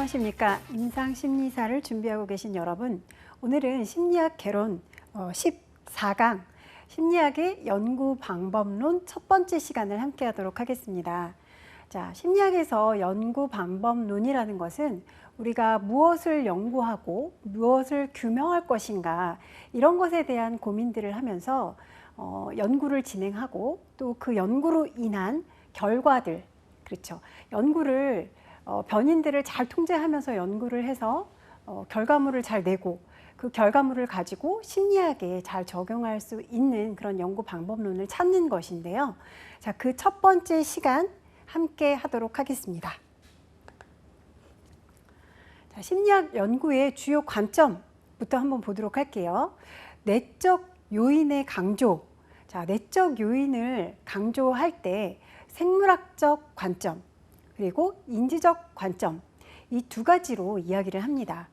안녕하십니까. 임상심리사를 준비하고 계신 여러분, 오늘은 심리학 개론 14강 심리학의 연구 방법론 첫 번째 시간을 함께 하도록 하겠습니다. 자, 심리학에서 연구 방법론이라는 것은 우리가 무엇을 연구하고 무엇을 규명할 것인가, 이런 것에 대한 고민들을 하면서 연구를 진행하고 또 그 연구로 인한 결과들, 그렇죠. 연구를 변인들을 잘 통제하면서 연구를 해서 결과물을 잘 내고 그 결과물을 가지고 심리학에 잘 적용할 수 있는 그런 연구 방법론을 찾는 것인데요. 자, 그 첫 번째 시간 함께 하도록 하겠습니다. 자, 심리학 연구의 주요 관점부터 한번 보도록 할게요. 내적 요인의 강조. 자, 내적 요인을 강조할 때 생물학적 관점, 그리고 인지적 관점, 이 두 가지로 이야기를 합니다.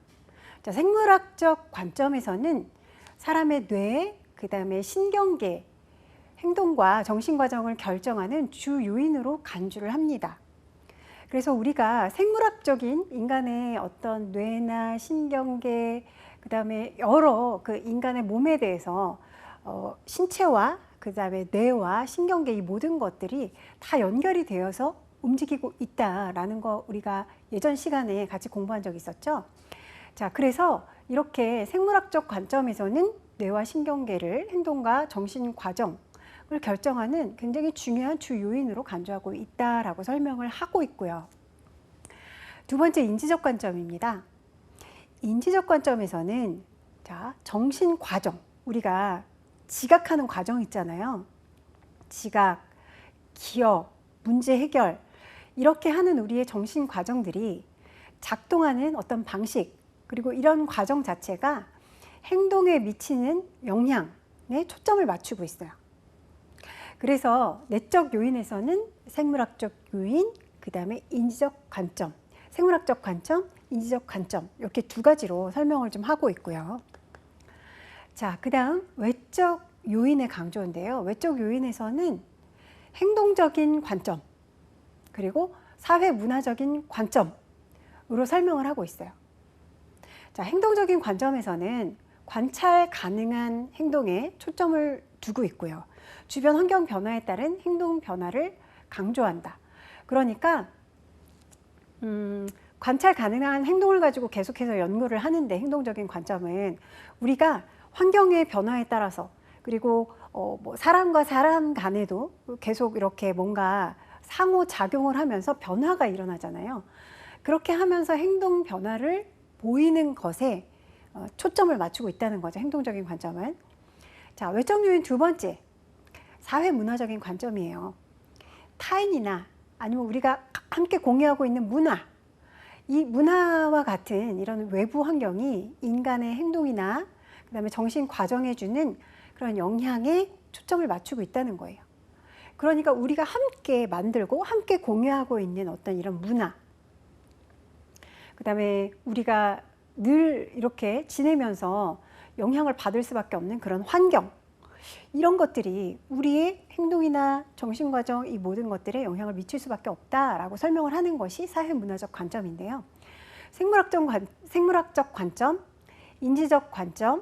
자, 생물학적 관점에서는 사람의 뇌, 그 다음에 신경계, 행동과 정신과정을 결정하는 주 요인으로 간주를 합니다. 그래서 우리가 생물학적인 인간의 어떤 뇌나 신경계, 그 다음에 여러 그 인간의 몸에 대해서 신체와 그 다음에 뇌와 신경계, 이 모든 것들이 다 연결이 되어서 움직이고 있다라는 거 우리가 예전 시간에 같이 공부한 적이 있었죠. 자, 그래서 이렇게 생물학적 관점에서는 뇌와 신경계를 행동과 정신 과정을 결정하는 굉장히 중요한 주 요인으로 간주하고 있다라고 설명을 하고 있고요. 두 번째, 인지적 관점입니다. 인지적 관점에서는 자, 정신 과정, 우리가 지각하는 과정 있잖아요. 지각, 기억, 문제 해결, 이렇게 하는 우리의 정신 과정들이 작동하는 어떤 방식, 그리고 이런 과정 자체가 행동에 미치는 영향에 초점을 맞추고 있어요. 그래서 내적 요인에서는 생물학적 요인, 그 다음에 인지적 관점, 생물학적 관점, 인지적 관점, 이렇게 두 가지로 설명을 좀 하고 있고요. 자, 그 다음 외적 요인의 강조인데요. 외적 요인에서는 행동적인 관점, 그리고 사회 문화적인 관점으로 설명을 하고 있어요. 자, 행동적인 관점에서는 관찰 가능한 행동에 초점을 두고 있고요. 주변 환경 변화에 따른 행동 변화를 강조한다. 그러니까 관찰 가능한 행동을 가지고 계속해서 연구를 하는데, 행동적인 관점은 우리가 환경의 변화에 따라서, 그리고 뭐 사람과 사람 간에도 계속 이렇게 뭔가 상호작용을 하면서 변화가 일어나잖아요. 그렇게 하면서 행동 변화를 보이는 것에 초점을 맞추고 있다는 거죠. 행동적인 관점은. 자, 외적 요인 두 번째, 사회 문화적인 관점이에요. 타인이나 아니면 우리가 함께 공유하고 있는 문화, 이 문화와 같은 이런 외부 환경이 인간의 행동이나 그 다음에 정신 과정에 주는 그런 영향에 초점을 맞추고 있다는 거예요. 그러니까 우리가 함께 만들고 함께 공유하고 있는 어떤 이런 문화, 그 다음에 우리가 늘 이렇게 지내면서 영향을 받을 수밖에 없는 그런 환경, 이런 것들이 우리의 행동이나 정신과정, 이 모든 것들에 영향을 미칠 수밖에 없다라고 설명을 하는 것이 사회문화적 관점인데요. 생물학적 관점, 인지적 관점,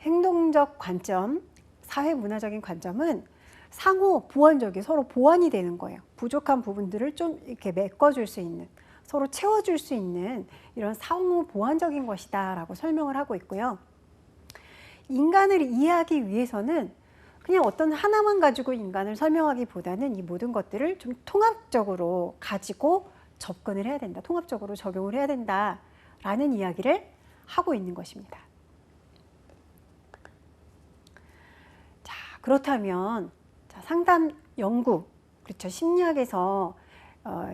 행동적 관점, 사회문화적인 관점은 상호 보완적이, 서로 보완이 되는 거예요. 부족한 부분들을 좀 이렇게 메꿔줄 수 있는, 서로 채워줄 수 있는 이런 상호 보완적인 것이다 라고 설명을 하고 있고요. 인간을 이해하기 위해서는 그냥 어떤 하나만 가지고 인간을 설명하기보다는 이 모든 것들을 좀 통합적으로 가지고 접근을 해야 된다, 통합적으로 적용을 해야 된다라는 이야기를 하고 있는 것입니다. 자, 그렇다면 자, 상담 연구, 그렇죠. 심리학에서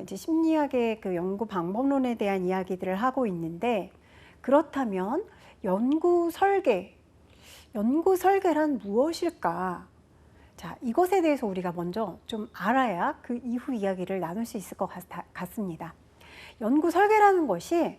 이제 심리학의 그 연구 방법론에 대한 이야기들을 하고 있는데, 그렇다면 연구 설계란 무엇일까? 자, 이것에 대해서 우리가 먼저 좀 알아야 그 이후 이야기를 나눌 수 있을 것 같습니다. 연구 설계라는 것이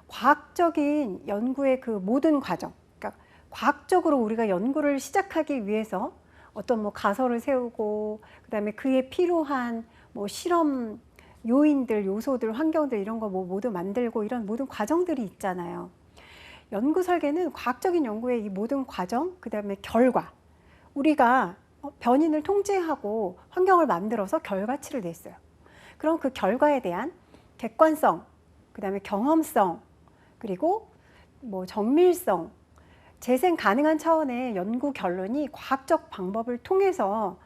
과학적인 연구의 그 모든 과정, 그러니까 과학적으로 우리가 연구를 시작하기 위해서 어떤 뭐 가설을 세우고, 그다음에 그에 필요한 뭐 실험 요인들, 요소들, 환경들 이런 거 뭐 모두 만들고 이런 모든 과정들이 있잖아요. 연구 설계는 과학적인 연구의 이 모든 과정, 그 다음에 결과, 우리가 변인을 통제하고 환경을 만들어서 결과치를 냈어요. 그럼 그 결과에 대한 객관성, 그 다음에 경험성, 그리고 뭐 정밀성, 재생 가능한 차원의 연구 결론이 과학적 방법을 통해서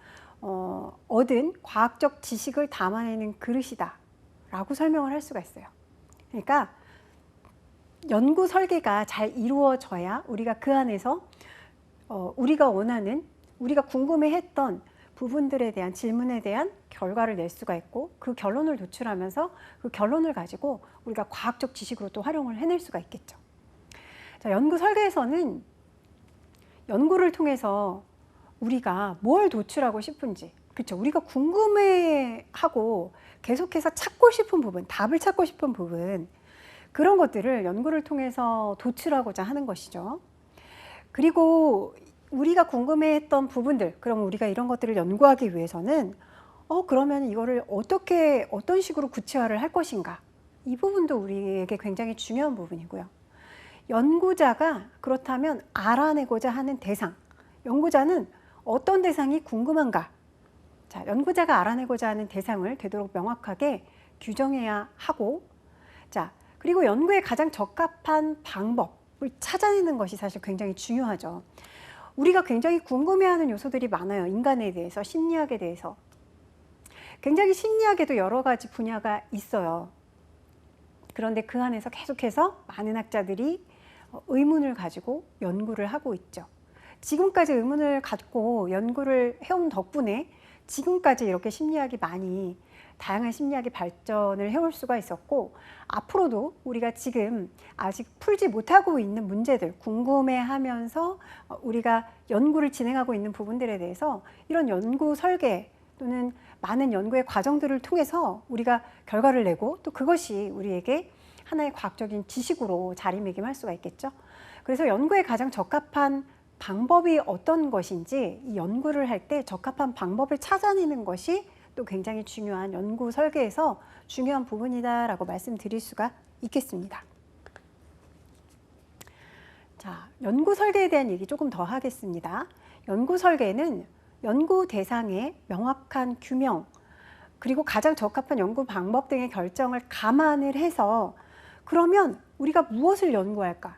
얻은 과학적 지식을 담아내는 그릇이다 라고 설명을 할 수가 있어요. 그러니까 연구 설계가 잘 이루어져야 우리가 그 안에서 우리가 원하는, 우리가 궁금해했던 부분들에 대한 질문에 대한 결과를 낼 수가 있고, 그 결론을 도출하면서 그 결론을 가지고 우리가 과학적 지식으로 또 활용을 해낼 수가 있겠죠. 자, 연구 설계에서는 연구를 통해서 우리가 뭘 도출하고 싶은지, 그렇죠? 우리가 궁금해하고 계속해서 찾고 싶은 부분, 답을 찾고 싶은 부분, 그런 것들을 연구를 통해서 도출하고자 하는 것이죠. 그리고 우리가 궁금해했던 부분들, 그럼 우리가 이런 것들을 연구하기 위해서는 그러면 이거를 어떤 식으로 구체화를 할 것인가, 이 부분도 우리에게 굉장히 중요한 부분이고요. 연구자가 그렇다면 알아내고자 하는 대상, 연구자는 어떤 대상이 궁금한가, 자, 연구자가 알아내고자 하는 대상을 되도록 명확하게 규정해야 하고, 자, 그리고 연구에 가장 적합한 방법을 찾아내는 것이 사실 굉장히 중요하죠. 우리가 굉장히 궁금해하는 요소들이 많아요. 인간에 대해서, 심리학에 대해서. 굉장히 심리학에도 여러 가지 분야가 있어요. 그런데 그 안에서 계속해서 많은 학자들이 의문을 가지고 연구를 하고 있죠. 지금까지 의문을 갖고 연구를 해온 덕분에 지금까지 이렇게 심리학이 많이, 다양한 심리학이 발전을 해올 수가 있었고, 앞으로도 우리가 지금 아직 풀지 못하고 있는 문제들, 궁금해하면서 우리가 연구를 진행하고 있는 부분들에 대해서 이런 연구 설계 또는 많은 연구의 과정들을 통해서 우리가 결과를 내고, 또 그것이 우리에게 하나의 과학적인 지식으로 자리매김할 수가 있겠죠. 그래서 연구에 가장 적합한 방법이 어떤 것인지, 이 연구를 할 때 적합한 방법을 찾아내는 것이 또 굉장히 중요한 연구 설계에서 중요한 부분이다라고 말씀드릴 수가 있겠습니다. 자, 연구 설계에 대한 얘기 조금 더 하겠습니다. 연구 설계는 연구 대상의 명확한 규명, 그리고 가장 적합한 연구 방법 등의 결정을 감안을 해서, 그러면 우리가 무엇을 연구할까?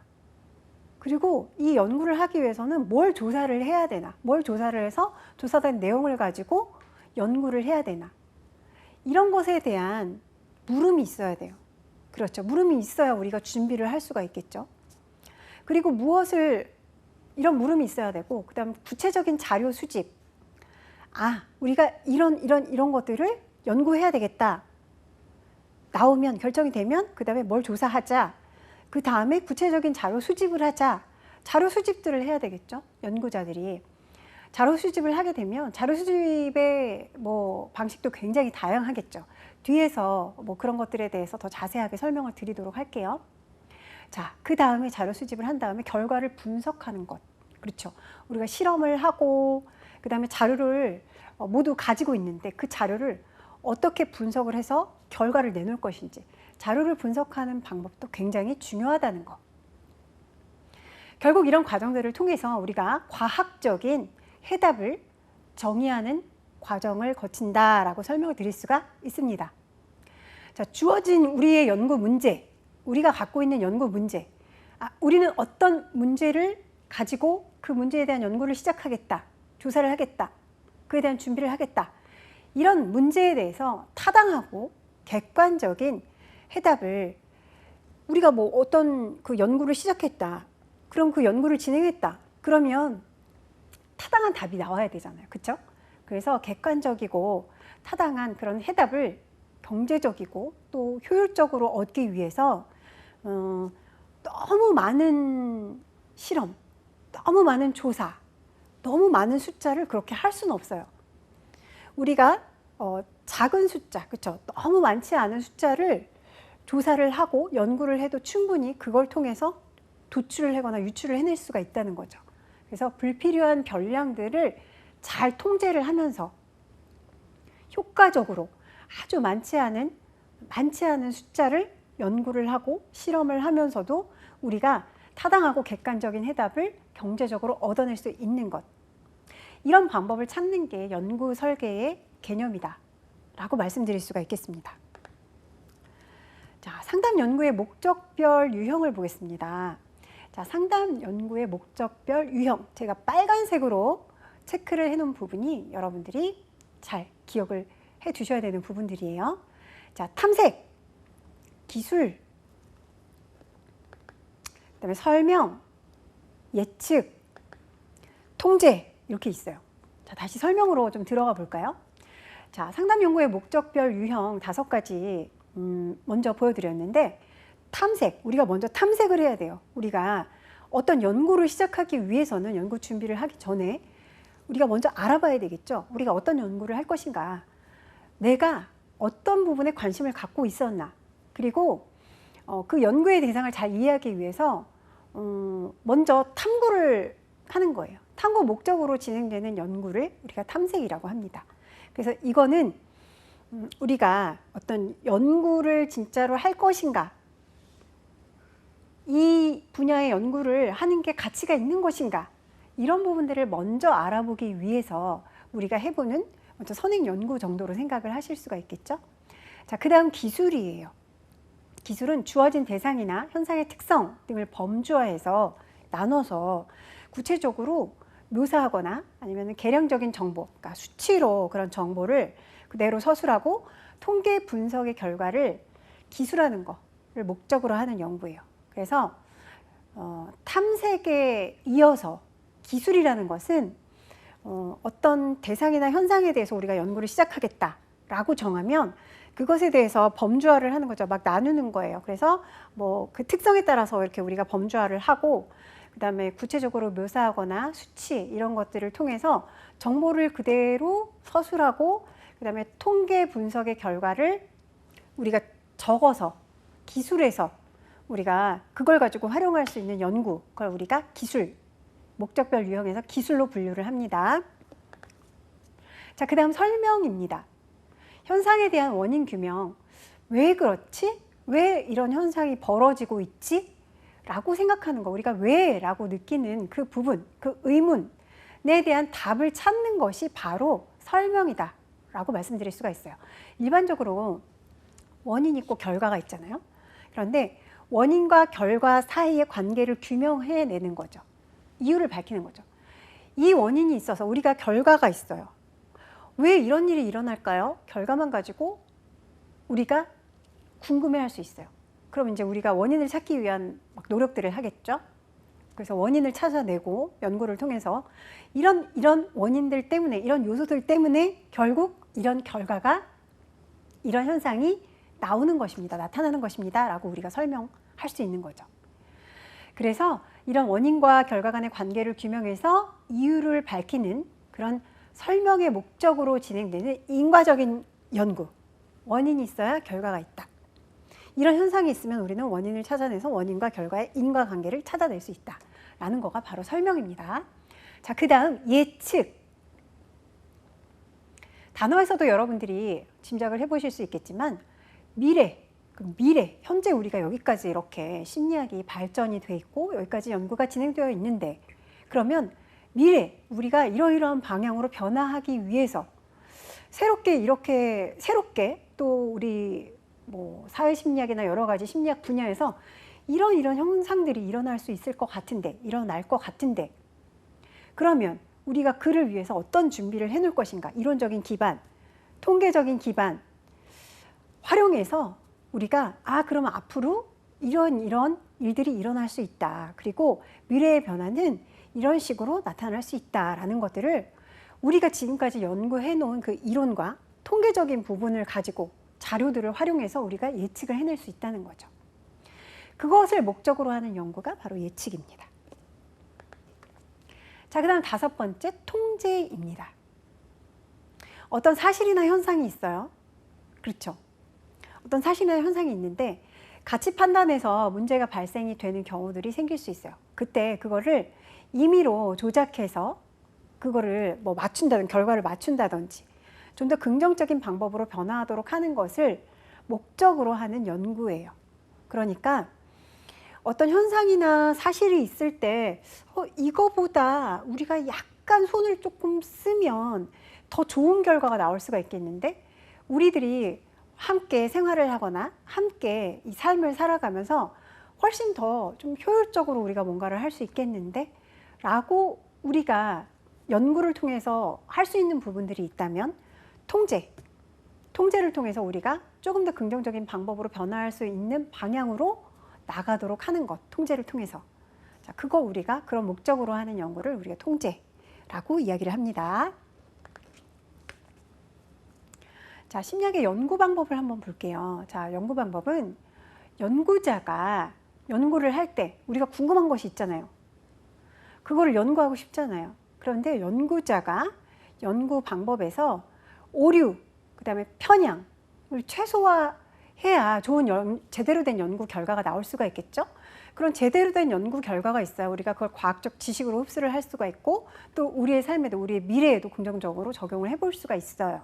그리고 이 연구를 하기 위해서는 뭘 조사를 해야 되나? 뭘 조사를 해서 조사된 내용을 가지고 연구를 해야 되나? 이런 것에 대한 물음이 있어야 돼요. 그렇죠. 물음이 있어야 우리가 준비를 할 수가 있겠죠. 그리고 이런 물음이 있어야 되고, 그 다음 구체적인 자료 수집. 우리가 이런 것들을 연구해야 되겠다. 나오면, 결정이 되면 그 다음에 뭘 조사하자. 그 다음에 구체적인 자료 수집을 하자. 자료 수집들을 해야 되겠죠. 연구자들이. 자료 수집을 하게 되면 자료 수집의 방식도 굉장히 다양하겠죠. 뒤에서 그런 것들에 대해서 더 자세하게 설명을 드리도록 할게요. 자, 그 다음에 자료 수집을 한 다음에 결과를 분석하는 것. 그렇죠. 우리가 실험을 하고, 그 다음에 자료를 모두 가지고 있는데 그 자료를 어떻게 분석을 해서 결과를 내놓을 것인지, 자료를 분석하는 방법도 굉장히 중요하다는 것. 결국 이런 과정들을 통해서 우리가 과학적인 해답을 정의하는 과정을 거친다라고 설명을 드릴 수가 있습니다. 자, 주어진 우리의 연구 문제, 우리가 갖고 있는 연구 문제, 우리는 어떤 문제를 가지고 그 문제에 대한 연구를 시작하겠다, 조사를 하겠다, 그에 대한 준비를 하겠다, 이런 문제에 대해서 타당하고 객관적인 해답을, 우리가 어떤 그 연구를 시작했다, 그럼 그 연구를 진행했다, 그러면 타당한 답이 나와야 되잖아요. 그렇죠? 그래서 객관적이고 타당한 그런 해답을 경제적이고 또 효율적으로 얻기 위해서 너무 많은 실험, 너무 많은 조사, 너무 많은 숫자를 그렇게 할 수는 없어요. 우리가 작은 숫자, 그렇죠? 너무 많지 않은 숫자를 조사를 하고 연구를 해도 충분히 그걸 통해서 도출을 하거나 유출을 해낼 수가 있다는 거죠. 그래서 불필요한 변량들을 잘 통제를 하면서 효과적으로 아주 많지 않은 많지 않은 숫자를 연구를 하고 실험을 하면서도 우리가 타당하고 객관적인 해답을 경제적으로 얻어낼 수 있는 것. 이런 방법을 찾는 게 연구 설계의 개념이다 라고 말씀드릴 수가 있겠습니다. 자, 상담 연구의 목적별 유형을 보겠습니다. 자, 상담 연구의 목적별 유형. 제가 빨간색으로 체크를 해놓은 부분이 여러분들이 잘 기억을 해 두셔야 되는 부분들이에요. 자, 탐색, 기술, 그다음에 설명, 예측, 통제 이렇게 있어요. 자, 다시 설명으로 좀 들어가 볼까요? 자, 상담 연구의 목적별 유형 5가지 먼저 보여드렸는데, 탐색, 우리가 먼저 탐색을 해야 돼요. 우리가 어떤 연구를 시작하기 위해서는 연구 준비를 하기 전에 우리가 먼저 알아봐야 되겠죠. 우리가 어떤 연구를 할 것인가, 내가 어떤 부분에 관심을 갖고 있었나, 그리고 그 연구의 대상을 잘 이해하기 위해서 먼저 탐구를 하는 거예요. 탐구 목적으로 진행되는 연구를 우리가 탐색이라고 합니다. 그래서 이거는 우리가 어떤 연구를 진짜로 할 것인가, 이 분야의 연구를 하는 게 가치가 있는 것인가, 이런 부분들을 먼저 알아보기 위해서 우리가 해보는 먼저 선행 연구 정도로 생각을 하실 수가 있겠죠. 자, 그 다음 기술이에요. 기술은 주어진 대상이나 현상의 특성 등을 범주화해서 나눠서 구체적으로 묘사하거나 아니면 계량적인 정보, 그러니까 수치로 그런 정보를 그대로 서술하고 통계 분석의 결과를 기술하는 것을 목적으로 하는 연구예요. 그래서 탐색에 이어서 기술이라는 것은 어떤 대상이나 현상에 대해서 우리가 연구를 시작하겠다라고 정하면 그것에 대해서 범주화를 하는 거죠. 막 나누는 거예요. 그래서 뭐 그 특성에 따라서 이렇게 우리가 범주화를 하고, 그다음에 구체적으로 묘사하거나 수치 이런 것들을 통해서 정보를 그대로 서술하고, 그다음에 통계 분석의 결과를 우리가 적어서 기술해서 우리가 그걸 가지고 활용할 수 있는 연구, 그걸 우리가 기술, 목적별 유형에서 기술로 분류를 합니다. 자, 그 다음 설명입니다. 현상에 대한 원인 규명. 왜 그렇지? 왜 이런 현상이 벌어지고 있지? 라고 생각하는 거, 우리가 왜? 라고 느끼는 그 부분, 그 의문에 대한 답을 찾는 것이 바로 설명이다 라고 말씀드릴 수가 있어요. 일반적으로 원인이 있고 결과가 있잖아요. 그런데 원인과 결과 사이의 관계를 규명해내는 거죠. 이유를 밝히는 거죠. 이 원인이 있어서 우리가 결과가 있어요. 왜 이런 일이 일어날까요? 결과만 가지고 우리가 궁금해할 수 있어요. 그럼 이제 우리가 원인을 찾기 위한 노력들을 하겠죠. 그래서 원인을 찾아내고 연구를 통해서 이런 원인들 때문에, 이런 요소들 때문에 결국 이런 결과가, 이런 현상이 나오는 것입니다. 나타나는 것입니다. 라고 우리가 설명할 수 있는 거죠. 그래서 이런 원인과 결과 간의 관계를 규명해서 이유를 밝히는 그런 설명의 목적으로 진행되는 인과적인 연구. 원인이 있어야 결과가 있다. 이런 현상이 있으면 우리는 원인을 찾아내서 원인과 결과의 인과관계를 찾아낼 수 있다라는 거가 바로 설명입니다. 자, 그 다음 예측. 단어에서도 여러분들이 짐작을 해보실 수 있겠지만 미래, 현재 우리가 여기까지 이렇게 심리학이 발전이 돼 있고 여기까지 연구가 진행되어 있는데, 그러면 미래, 우리가 이러이러한 방향으로 변화하기 위해서 새롭게 또 우리 뭐 사회심리학이나 여러 가지 심리학 분야에서 이런 현상들이 일어날 수 있을 것 같은데, 일어날 것 같은데, 그러면 우리가 그를 위해서 어떤 준비를 해놓을 것인가, 이론적인 기반, 통계적인 기반 활용해서 우리가 그러면 앞으로 이런 일들이 일어날 수 있다. 그리고 미래의 변화는 이런 식으로 나타날 수 있다라는 것들을 우리가 지금까지 연구해 놓은 그 이론과 통계적인 부분을 가지고 자료들을 활용해서 우리가 예측을 해낼 수 있다는 거죠. 그것을 목적으로 하는 연구가 바로 예측입니다. 자, 그 다음 5번째, 통제입니다. 어떤 사실이나 현상이 있어요. 그렇죠. 어떤 사실이나 현상이 있는데 가치 판단에서 문제가 발생이 되는 경우들이 생길 수 있어요. 그때 그거를 임의로 조작해서 그거를 뭐 결과를 맞춘다든지 좀 더 긍정적인 방법으로 변화하도록 하는 것을 목적으로 하는 연구예요. 그러니까 어떤 현상이나 사실이 있을 때 이거보다 우리가 약간 손을 조금 쓰면 더 좋은 결과가 나올 수가 있겠는데, 우리들이 함께 생활을 하거나 함께 이 삶을 살아가면서 훨씬 더 좀 효율적으로 우리가 뭔가를 할 수 있겠는데 라고 우리가 연구를 통해서 할 수 있는 부분들이 있다면, 통제를 통해서 우리가 조금 더 긍정적인 방법으로 변화할 수 있는 방향으로 나가도록 하는 것, 통제를 통해서. 자, 그거 우리가 그런 목적으로 하는 연구를 우리가 통제라고 이야기를 합니다. 자, 심리학의 연구 방법을 한번 볼게요. 자, 연구 방법은 연구자가 연구를 할 때 우리가 궁금한 것이 있잖아요. 그거를 연구하고 싶잖아요. 그런데 연구자가 연구 방법에서 오류, 그 다음에 편향을 최소화해야 좋은 제대로 된 연구 결과가 나올 수가 있겠죠. 그런 제대로 된 연구 결과가 있어야 우리가 그걸 과학적 지식으로 흡수를 할 수가 있고, 또 우리의 삶에도 우리의 미래에도 긍정적으로 적용을 해볼 수가 있어요.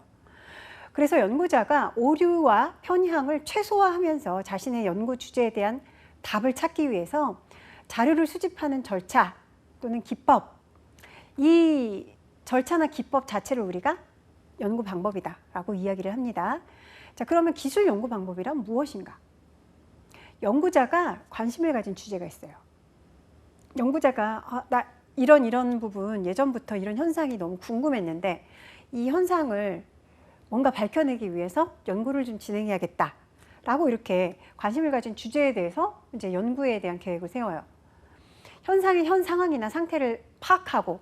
그래서 연구자가 오류와 편향을 최소화하면서 자신의 연구 주제에 대한 답을 찾기 위해서 자료를 수집하는 절차 또는 기법, 이 절차나 기법 자체를 우리가 연구 방법이다라고 이야기를 합니다. 자, 그러면 기술 연구 방법이란 무엇인가? 연구자가 관심을 가진 주제가 있어요. 연구자가 나 이런 부분, 예전부터 이런 현상이 너무 궁금했는데 이 현상을 뭔가 밝혀내기 위해서 연구를 좀 진행해야겠다 라고 이렇게 관심을 가진 주제에 대해서 이제 연구에 대한 계획을 세워요. 현상의 현 상황이나 상태를 파악하고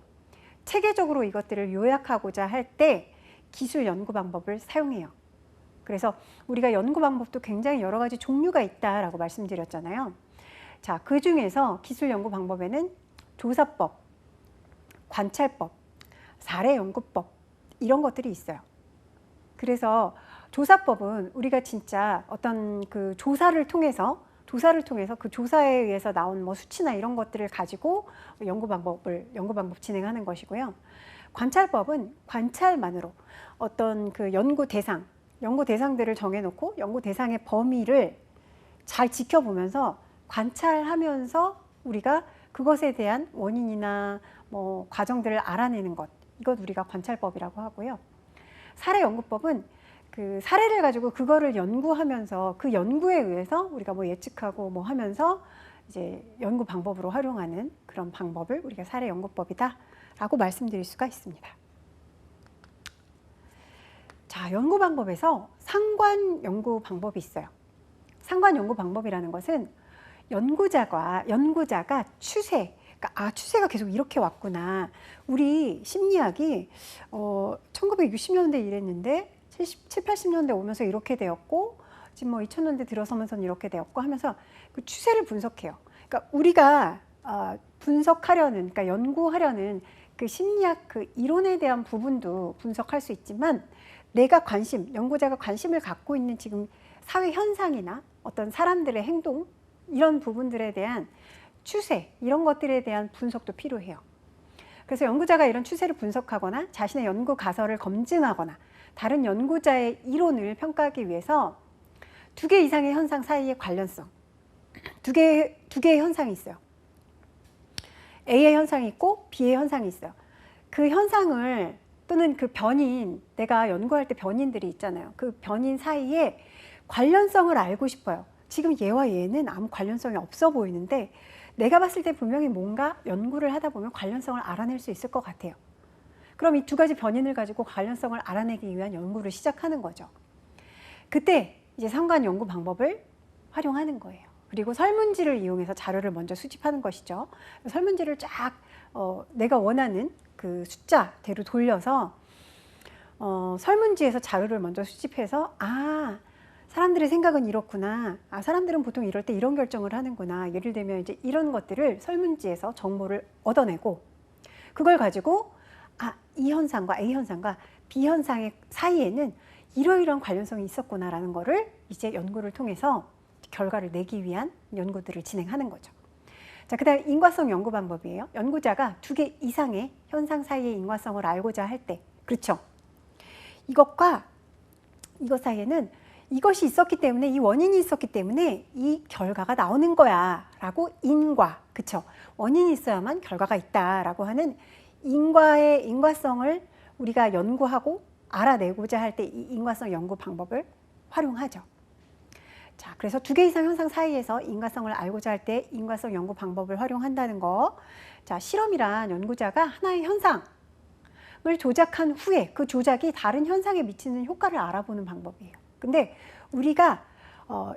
체계적으로 이것들을 요약하고자 할 때 기술 연구 방법을 사용해요. 그래서 우리가 연구 방법도 굉장히 여러 가지 종류가 있다라고 말씀드렸잖아요. 자, 그 중에서 기술 연구 방법에는 조사법, 관찰법, 사례 연구법 이런 것들이 있어요. 그래서 조사법은 우리가 진짜 어떤 그 조사를 통해서 그 조사에 의해서 나온 뭐 수치나 이런 것들을 가지고 연구 방법 진행하는 것이고요. 관찰법은 관찰만으로 어떤 그 연구 대상들을 정해놓고 연구 대상의 범위를 잘 지켜보면서 관찰하면서 우리가 그것에 대한 원인이나 뭐 과정들을 알아내는 것, 이것 우리가 관찰법이라고 하고요. 사례 연구법은 그 사례를 가지고 그거를 연구하면서 그 연구에 의해서 우리가 뭐 예측하고 뭐 하면서 이제 연구 방법으로 활용하는 그런 방법을 우리가 사례 연구법이다라고 말씀드릴 수가 있습니다. 자, 연구 방법에서 상관 연구 방법이 있어요. 상관 연구 방법이라는 것은 연구자가 추세, 그러니까 추세가 계속 이렇게 왔구나. 우리 심리학이 1960년대 이랬는데 70, 80년대 오면서 이렇게 되었고 지금 뭐 2000년대 들어서면서는 이렇게 되었고 하면서 그 추세를 분석해요. 그러니까 우리가 분석하려는, 그러니까 연구하려는 그 심리학 그 이론에 대한 부분도 분석할 수 있지만 연구자가 관심을 갖고 있는 지금 사회 현상이나 어떤 사람들의 행동 이런 부분들에 대한 추세, 이런 것들에 대한 분석도 필요해요. 그래서 연구자가 이런 추세를 분석하거나 자신의 연구 가설을 검증하거나 다른 연구자의 이론을 평가하기 위해서 두 개 이상의 현상 사이의 관련성, 두 개의 현상이 있어요. A의 현상이 있고 B의 현상이 있어요. 그 현상을 또는 그 변인, 내가 연구할 때 변인들이 있잖아요. 그 변인 사이에 관련성을 알고 싶어요. 지금 얘와 얘는 아무 관련성이 없어 보이는데 내가 봤을 때 분명히 뭔가 연구를 하다 보면 관련성을 알아낼 수 있을 것 같아요. 그럼 이 두 가지 변인을 가지고 관련성을 알아내기 위한 연구를 시작하는 거죠. 그때 이제 상관 연구 방법을 활용하는 거예요. 그리고 설문지를 이용해서 자료를 먼저 수집하는 것이죠. 설문지를 쫙 내가 원하는 그 숫자대로 돌려서 설문지에서 자료를 먼저 수집해서 사람들의 생각은 이렇구나. 사람들은 보통 이럴 때 이런 결정을 하는구나. 예를 들면 이제 이런 것들을 설문지에서 정보를 얻어내고 그걸 가지고 이 현상과 A 현상과 B 현상의 사이에는 이러이러한 관련성이 있었구나라는 거를 이제 연구를 통해서 결과를 내기 위한 연구들을 진행하는 거죠. 자, 그다음 인과성 연구 방법이에요. 연구자가 두 개 이상의 현상 사이의 인과성을 알고자 할 때, 그렇죠? 이것과 이것 사이에는 이것이 있었기 때문에, 이 원인이 있었기 때문에 이 결과가 나오는 거야 라고 인과, 그쵸? 원인이 있어야만 결과가 있다라고 하는 인과의 인과성을 우리가 연구하고 알아내고자 할 때 이 인과성 연구 방법을 활용하죠. 자, 그래서 두 개 이상 현상 사이에서 인과성을 알고자 할 때 인과성 연구 방법을 활용한다는 거. 자, 실험이란 연구자가 하나의 현상을 조작한 후에 그 조작이 다른 현상에 미치는 효과를 알아보는 방법이에요. 근데 우리가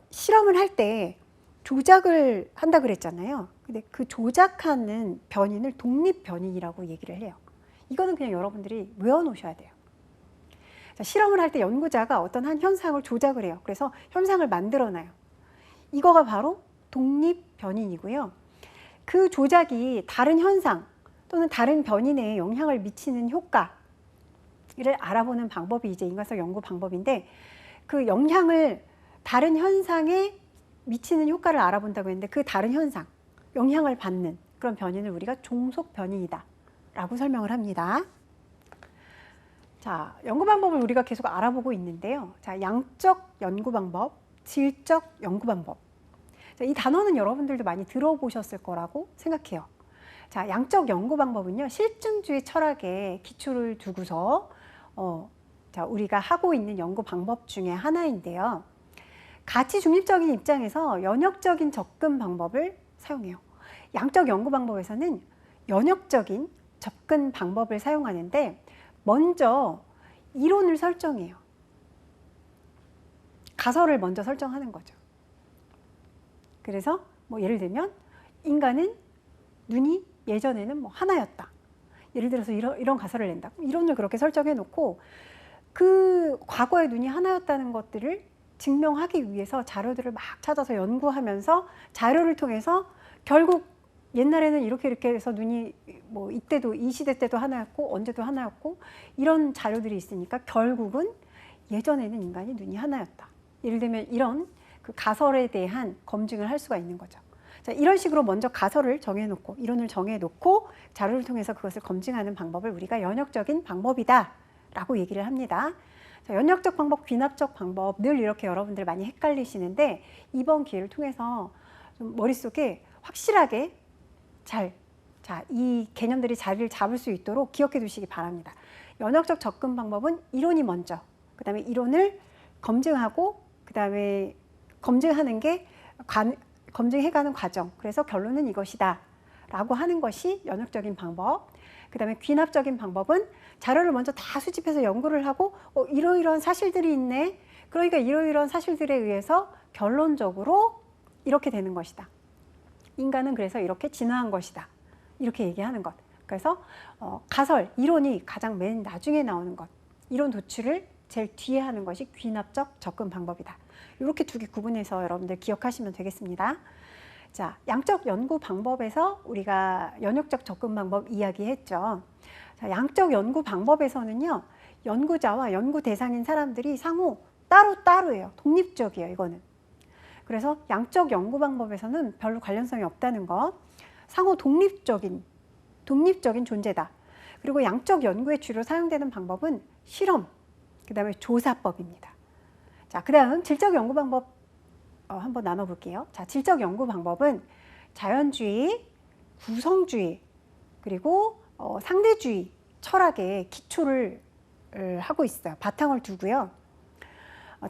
실험을 할 때 조작을 한다 그랬잖아요. 근데 그 조작하는 변인을 독립 변인이라고 얘기를 해요. 이거는 그냥 여러분들이 외워놓으셔야 돼요. 자, 실험을 할 때 연구자가 어떤 한 현상을 조작을 해요. 그래서 현상을 만들어놔요. 이거가 바로 독립 변인이고요. 그 조작이 다른 현상 또는 다른 변인에 영향을 미치는 효과를 알아보는 방법이 이제 인과성 연구 방법인데, 그 영향을 다른 현상에 미치는 효과를 알아본다고 했는데 그 다른 현상, 영향을 받는 그런 변인을 우리가 종속 변인이다 라고 설명을 합니다. 자, 연구 방법을 우리가 계속 알아보고 있는데요. 자, 양적 연구 방법, 질적 연구 방법. 자, 이 단어는 여러분들도 많이 들어보셨을 거라고 생각해요. 자, 양적 연구 방법은요, 실증주의 철학에 기초를 두고서 자, 우리가 하고 있는 연구 방법 중에 하나인데요. 가치 중립적인 입장에서 연역적인 접근 방법을 사용해요. 양적 연구 방법에서는 연역적인 접근 방법을 사용하는데 먼저 이론을 설정해요. 가설을 먼저 설정하는 거죠. 그래서 뭐 예를 들면 인간은 눈이 예전에는 뭐 하나였다. 예를 들어서 이런 가설을 낸다. 이론을 그렇게 설정해 놓고 그 과거의 눈이 하나였다는 것들을 증명하기 위해서 자료들을 막 찾아서 연구하면서 자료를 통해서 결국 옛날에는 이렇게 해서 눈이 뭐 이때도 이 시대 때도 하나였고 언제도 하나였고 이런 자료들이 있으니까 결국은 예전에는 인간이 눈이 하나였다. 예를 들면 이런 그 가설에 대한 검증을 할 수가 있는 거죠. 자, 이런 식으로 먼저 가설을 정해놓고 이론을 정해놓고 자료를 통해서 그것을 검증하는 방법을 우리가 연역적인 방법이다 라고 얘기를 합니다. 자, 연역적 방법, 귀납적 방법, 늘 이렇게 여러분들 많이 헷갈리시는데 이번 기회를 통해서 좀 머릿속에 확실하게 이 개념들이 자리를 잡을 수 있도록 기억해 두시기 바랍니다. 연역적 접근 방법은 이론이 먼저, 그 다음에 이론을 검증하고, 그 다음에 검증하는 게 검증해가는 과정, 그래서 결론은 이것이다 라고 하는 것이 연역적인 방법. 그 다음에 귀납적인 방법은 자료를 먼저 다 수집해서 연구를 하고 이러이러한 사실들이 있네, 그러니까 이러이러한 사실들에 의해서 결론적으로 이렇게 되는 것이다. 인간은 그래서 이렇게 진화한 것이다. 이렇게 얘기하는 것. 그래서 가설, 이론이 가장 맨 나중에 나오는 것. 이론 도출을 제일 뒤에 하는 것이 귀납적 접근 방법이다. 이렇게 두 개 구분해서 여러분들 기억하시면 되겠습니다. 자, 양적 연구 방법에서 우리가 연역적 접근 방법 이야기했죠. 자, 양적 연구 방법에서는요, 연구자와 연구 대상인 사람들이 상호 따로따로예요. 독립적이에요, 이거는. 그래서 양적 연구 방법에서는 별로 관련성이 없다는 거, 상호 독립적인 존재다. 그리고 양적 연구에 주로 사용되는 방법은 실험, 그 다음에 조사법입니다. 자, 그 다음 질적 연구 방법 한번 나눠볼게요. 자, 질적 연구 방법은 자연주의, 구성주의, 그리고 상대주의 철학에 기초를 하고 있어요. 바탕을 두고요.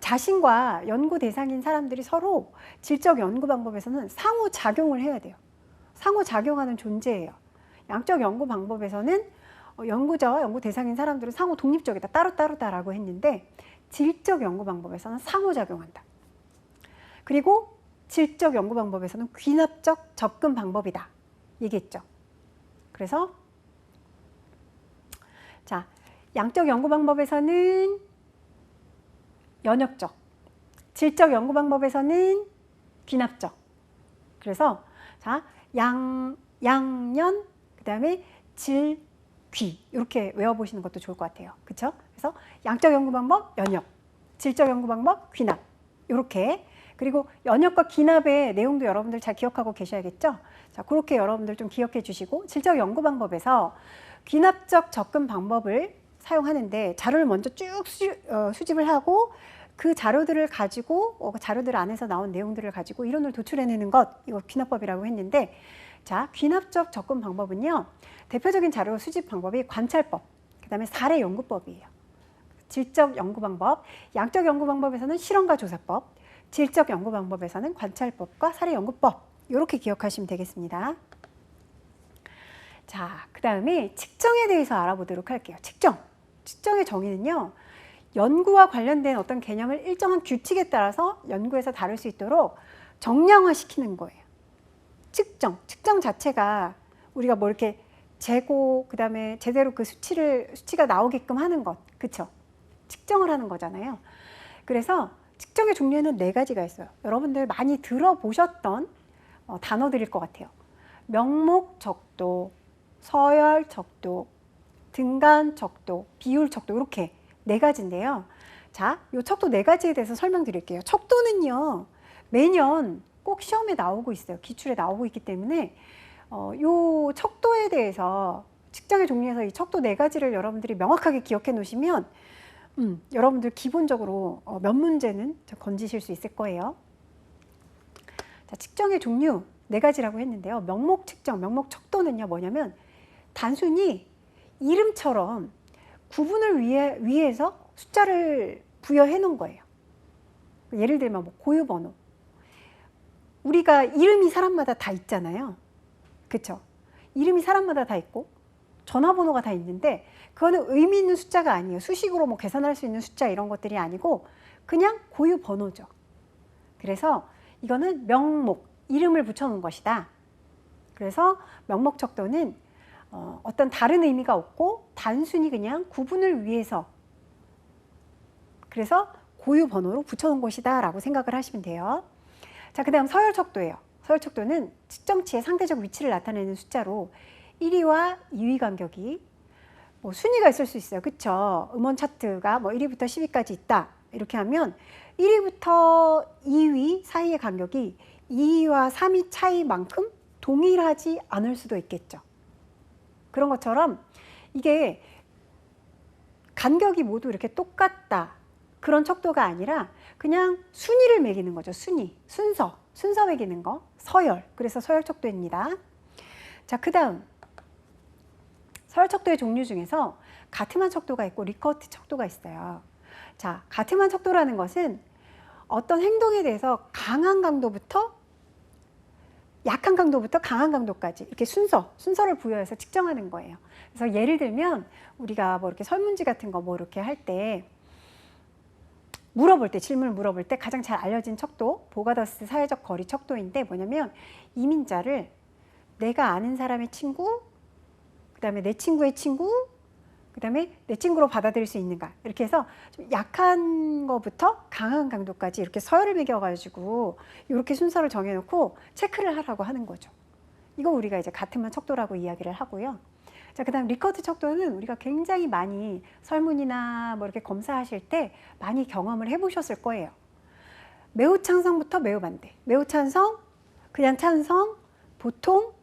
자신과 연구 대상인 사람들이 서로 질적 연구 방법에서는 상호작용을 해야 돼요. 상호작용하는 존재예요. 양적 연구 방법에서는 연구자와 연구 대상인 사람들은 상호 독립적이다, 따로따로다라고 했는데 질적 연구 방법에서는 상호작용한다. 그리고 질적 연구 방법에서는 귀납적 접근 방법이다 얘기했죠. 그래서 자, 양적 연구 방법에서는 연역적, 질적 연구 방법에서는 귀납적. 그래서 자, 양연, 그 다음에 질, 귀 이렇게 외워보시는 것도 좋을 것 같아요. 그렇죠? 그래서 양적 연구 방법, 연역, 질적 연구 방법, 귀납 이렇게. 그리고 연역과 귀납의 내용도 여러분들 잘 기억하고 계셔야겠죠? 자, 그렇게 여러분들 좀 기억해 주시고, 질적 연구 방법에서 귀납적 접근 방법을 사용하는데 자료를 먼저 쭉 수집을 하고 그 자료들을 가지고 자료들 안에서 나온 내용들을 가지고 이론을 도출해내는 것, 이거 귀납법이라고 했는데, 자, 귀납적 접근 방법은요, 대표적인 자료 수집 방법이 관찰법, 그 다음에 사례 연구법이에요. 질적 연구 방법, 양적 연구 방법에서는 실험과 조사법, 질적 연구 방법에서는 관찰법과 사례 연구법, 이렇게 기억하시면 되겠습니다. 자, 그 다음에 측정에 대해서 알아보도록 할게요. 측정의 정의는요, 연구와 관련된 어떤 개념을 일정한 규칙에 따라서 연구에서 다룰 수 있도록 정량화시키는 거예요. 측정 자체가 우리가 뭐 이렇게 재고, 그 다음에 제대로 그 수치가 나오게끔 하는 것, 그쵸? 측정을 하는 거잖아요. 그래서 측정의 종류에는 4가지가 있어요. 여러분들 많이 들어보셨던 단어들일 것 같아요. 명목 척도, 서열 척도, 등간 척도, 비율 척도, 이렇게 4가지인데요. 자, 이 척도 4가지에 대해서 설명드릴게요. 척도는요, 매년 꼭 시험에 나오고 있어요. 기출에 나오고 있기 때문에 이 척도에 대해서 측정의 종류에서 이 척도 4가지를 여러분들이 명확하게 기억해 놓으시면 여러분들 기본적으로 몇 문제는 건지실 수 있을 거예요. 자, 측정의 종류 4가지라고 했는데요. 명목 측정, 명목 척도는요, 뭐냐면 단순히 이름처럼 구분을 위해서 숫자를 부여해 놓은 거예요. 예를 들면 뭐 고유번호. 우리가 이름이 사람마다 다 있잖아요. 그쵸? 이름이 사람마다 다 있고 전화번호가 다 있는데 그거는 의미 있는 숫자가 아니에요. 수식으로 뭐 계산할 수 있는 숫자 이런 것들이 아니고 그냥 고유 번호죠. 그래서 이거는 명목, 이름을 붙여놓은 것이다. 그래서 명목 척도는 어떤 다른 의미가 없고 단순히 그냥 구분을 위해서, 그래서 고유 번호로 붙여놓은 것이다 라고 생각을 하시면 돼요. 자, 그 다음 서열 척도예요. 서열 척도는 측정치의 상대적 위치를 나타내는 숫자로 1위와 2위 간격이 뭐 순위가 있을 수 있어요. 그쵸? 음원 차트가 뭐 1위부터 10위까지 있다. 이렇게 하면 1위부터 2위 사이의 간격이 2위와 3위 차이만큼 동일하지 않을 수도 있겠죠. 그런 것처럼 이게 간격이 모두 이렇게 똑같다. 그런 척도가 아니라 그냥 순위를 매기는 거죠. 순서 매기는 거. 서열. 그래서 서열 척도입니다. 자, 그 다음 서열 척도의 종류 중에서 가트만 척도가 있고 리커트 척도가 있어요. 자, 가트만 척도라는 것은 어떤 행동에 대해서 강한 강도부터 약한 강도부터 강한 강도까지 이렇게 순서를 부여해서 측정하는 거예요. 그래서 예를 들면 우리가 뭐 이렇게 설문지 같은 거 뭐 이렇게 할 때 질문을 물어볼 때 가장 잘 알려진 척도, 보가더스 사회적 거리 척도인데 뭐냐면 이민자를 내가 아는 사람의 친구, 그 다음에 내 친구의 친구, 그 다음에 내 친구로 받아들일 수 있는가, 이렇게 해서 좀 약한 거부터 강한 강도까지 이렇게 서열을 매겨가지고 이렇게 순서를 정해놓고 체크를 하라고 하는 거죠. 이거 우리가 이제 가트만 척도라고 이야기를 하고요. 자, 그 다음 리커트 척도는 우리가 굉장히 많이 설문이나 뭐 이렇게 검사하실 때 많이 경험을 해보셨을 거예요. 매우 찬성부터 매우 반대, 매우 찬성, 그냥 찬성, 보통,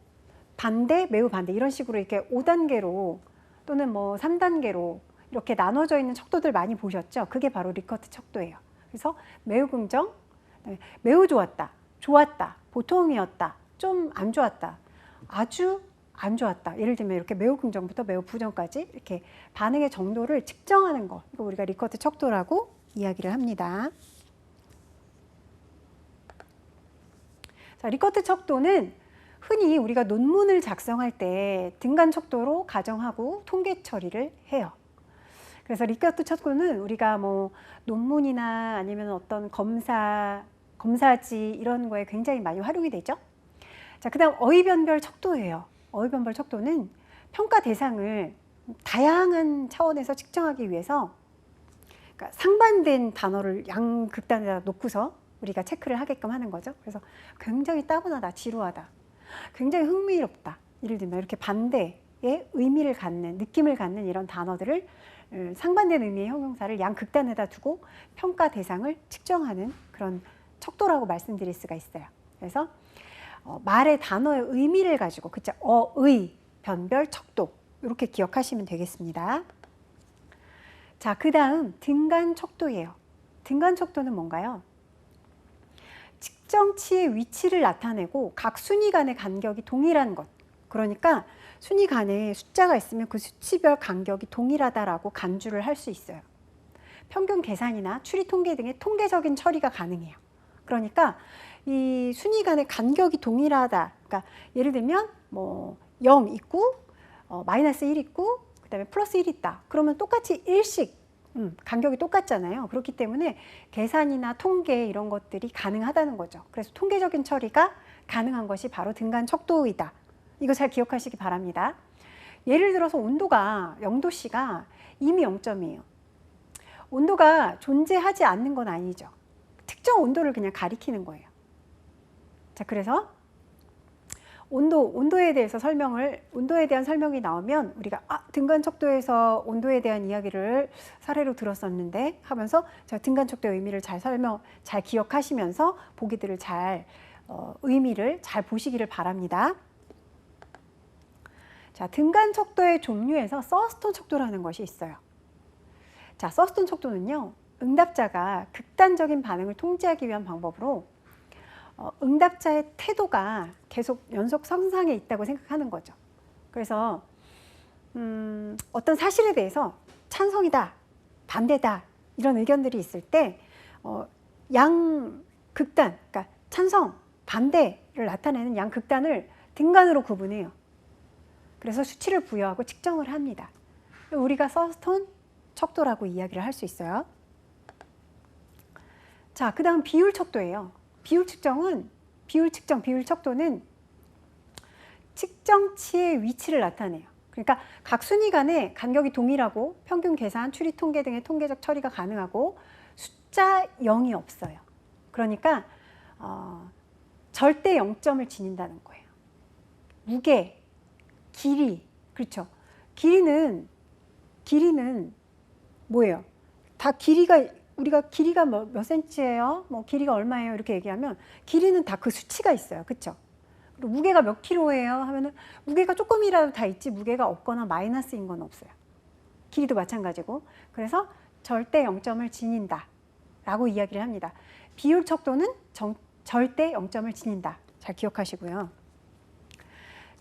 반대, 매우 반대, 이런 식으로 이렇게 5단계로 또는 뭐 3단계로 이렇게 나눠져 있는 척도들 많이 보셨죠? 그게 바로 리커트 척도예요. 그래서 매우 긍정, 매우 좋았다, 보통이었다, 좀 안 좋았다, 아주 안 좋았다. 예를 들면 이렇게 매우 긍정부터 매우 부정까지 이렇게 반응의 정도를 측정하는 거, 이거 우리가 리커트 척도라고 이야기를 합니다. 자, 리커트 척도는 흔히 우리가 논문을 작성할 때 등간 척도로 가정하고 통계 처리를 해요. 그래서 리커트 척도는 우리가 뭐 논문이나 아니면 어떤 검사지 이런 거에 굉장히 많이 활용이 되죠. 자, 그 다음 어휘변별 척도예요. 어휘변별 척도는 평가 대상을 다양한 차원에서 측정하기 위해서, 그러니까 상반된 단어를 양극단에다 놓고서 우리가 체크를 하게끔 하는 거죠. 그래서 굉장히 따분하다, 지루하다, 굉장히 흥미롭다, 예를 들면 이렇게 반대의 의미를 갖는, 느낌을 갖는 이런 단어들을 상반된 의미의 형용사를 양극단에다 두고 평가 대상을 측정하는 그런 척도라고 말씀드릴 수가 있어요. 그래서 말의 단어의 의미를 가지고, 그쵸? 어의 변별 척도, 이렇게 기억하시면 되겠습니다. 자, 그 다음 등간 척도예요. 등간 척도는 뭔가요? 측정치의 위치를 나타내고 각 순위 간의 간격이 동일한 것. 그러니까 순위 간에 숫자가 있으면 그 수치별 간격이 동일하다라고 간주를 할 수 있어요. 평균 계산이나 추리 통계 등의 통계적인 처리가 가능해요. 그러니까 이 순위 간의 간격이 동일하다. 그러니까 예를 들면 뭐 0 있고 마이너스 1 있고 그다음에 플러스 1 있다. 그러면 똑같이 1씩 간격이 똑같잖아요. 그렇기 때문에 계산이나 통계 이런 것들이 가능하다는 거죠. 그래서 통계적인 처리가 가능한 것이 바로 등간 척도이다. 이거 잘 기억하시기 바랍니다. 예를 들어서 온도가 0도씨가 이미 0점이에요. 온도가 존재하지 않는 건 아니죠. 특정 온도를 그냥 가리키는 거예요. 자, 그래서 온도에 대한 설명이 나오면 우리가 등간 척도에서 온도에 대한 이야기를 사례로 들었었는데 하면서 등간 척도의 의미를 잘 기억하시면서 보기들을 의미를 잘 보시기를 바랍니다. 자, 등간 척도의 종류에서 서스톤 척도라는 것이 있어요. 자, 서스톤 척도는요, 응답자가 극단적인 반응을 통제하기 위한 방법으로 응답자의 태도가 계속 연속 상승에 있다고 생각하는 거죠. 그래서 어떤 사실에 대해서 찬성이다, 반대다 이런 의견들이 있을 때 양극단, 그러니까 찬성, 반대를 나타내는 양극단을 등간으로 구분해요. 그래서 수치를 부여하고 측정을 합니다. 우리가 서스톤 척도라고 이야기를 할 수 있어요. 자, 그 다음 비율 척도예요. 비율 척도는 측정치의 위치를 나타내요. 그러니까 각 순위 간의 간격이 동일하고 평균 계산, 추리 통계 등의 통계적 처리가 가능하고 숫자 0이 없어요. 그러니까 절대 0점을 지닌다는 거예요. 무게, 길이, 그렇죠. 길이는 뭐예요? 다 우리가 길이가 몇 센치예요? 뭐 길이가 얼마예요? 이렇게 얘기하면 길이는 다 그 수치가 있어요. 그렇죠? 그리고 무게가 몇 킬로예요? 하면은 무게가 조금이라도 다 있지 무게가 없거나 마이너스인 건 없어요. 길이도 마찬가지고. 그래서 절대 0점을 지닌다 라고 이야기를 합니다. 비율 척도는 절대 0점을 지닌다. 잘 기억하시고요.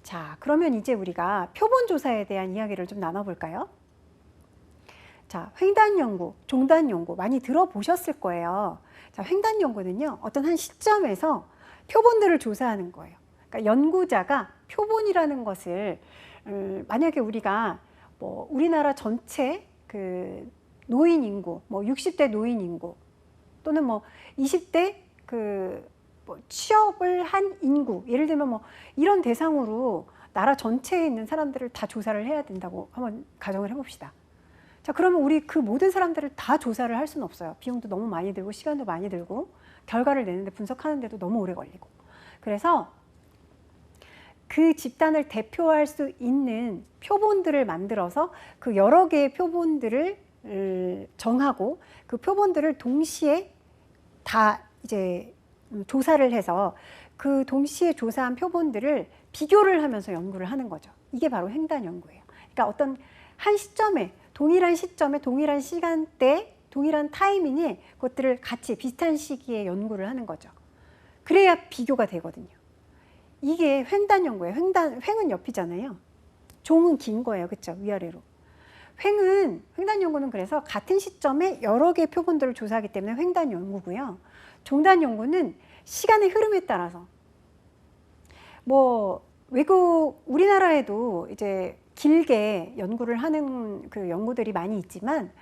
자, 그러면 이제 우리가 표본 조사에 대한 이야기를 좀 나눠볼까요? 자, 횡단 연구, 종단 연구 많이 들어보셨을 거예요. 자, 횡단 연구는요, 어떤 한 시점에서 표본들을 조사하는 거예요. 그러니까 연구자가 표본이라는 것을 만약에 우리가 뭐 우리나라 전체 그 노인 인구, 뭐 60대 노인 인구 또는 뭐 20대 뭐 취업을 한 인구, 예를 들면 뭐 이런 대상으로 나라 전체에 있는 사람들을 다 조사를 해야 된다고 한번 가정을 해봅시다. 자, 그러면 우리 그 모든 사람들을 다 조사를 할 수는 없어요. 비용도 너무 많이 들고 시간도 많이 들고 결과를 내는데 분석하는데도 너무 오래 걸리고. 그래서 그 집단을 대표할 수 있는 표본들을 만들어서 그 여러 개의 표본들을 정하고 그 표본들을 동시에 다 이제 조사를 해서 그 동시에 조사한 표본들을 비교를 하면서 연구를 하는 거죠. 이게 바로 횡단 연구예요. 그러니까 어떤 한 시점에 동일한 시간대, 동일한 타이밍에 그것들을 같이 비슷한 시기에 연구를 하는 거죠. 그래야 비교가 되거든요. 이게 횡단 연구예요. 횡은 옆이잖아요. 종은 긴 거예요. 그렇죠? 위아래로. 횡단 연구는 그래서 같은 시점에 여러 개의 표본들을 조사하기 때문에 횡단 연구고요. 종단 연구는 시간의 흐름에 따라서 뭐 우리나라에도 이제 길게 연구를 하는 그 연구들이 많이 있지만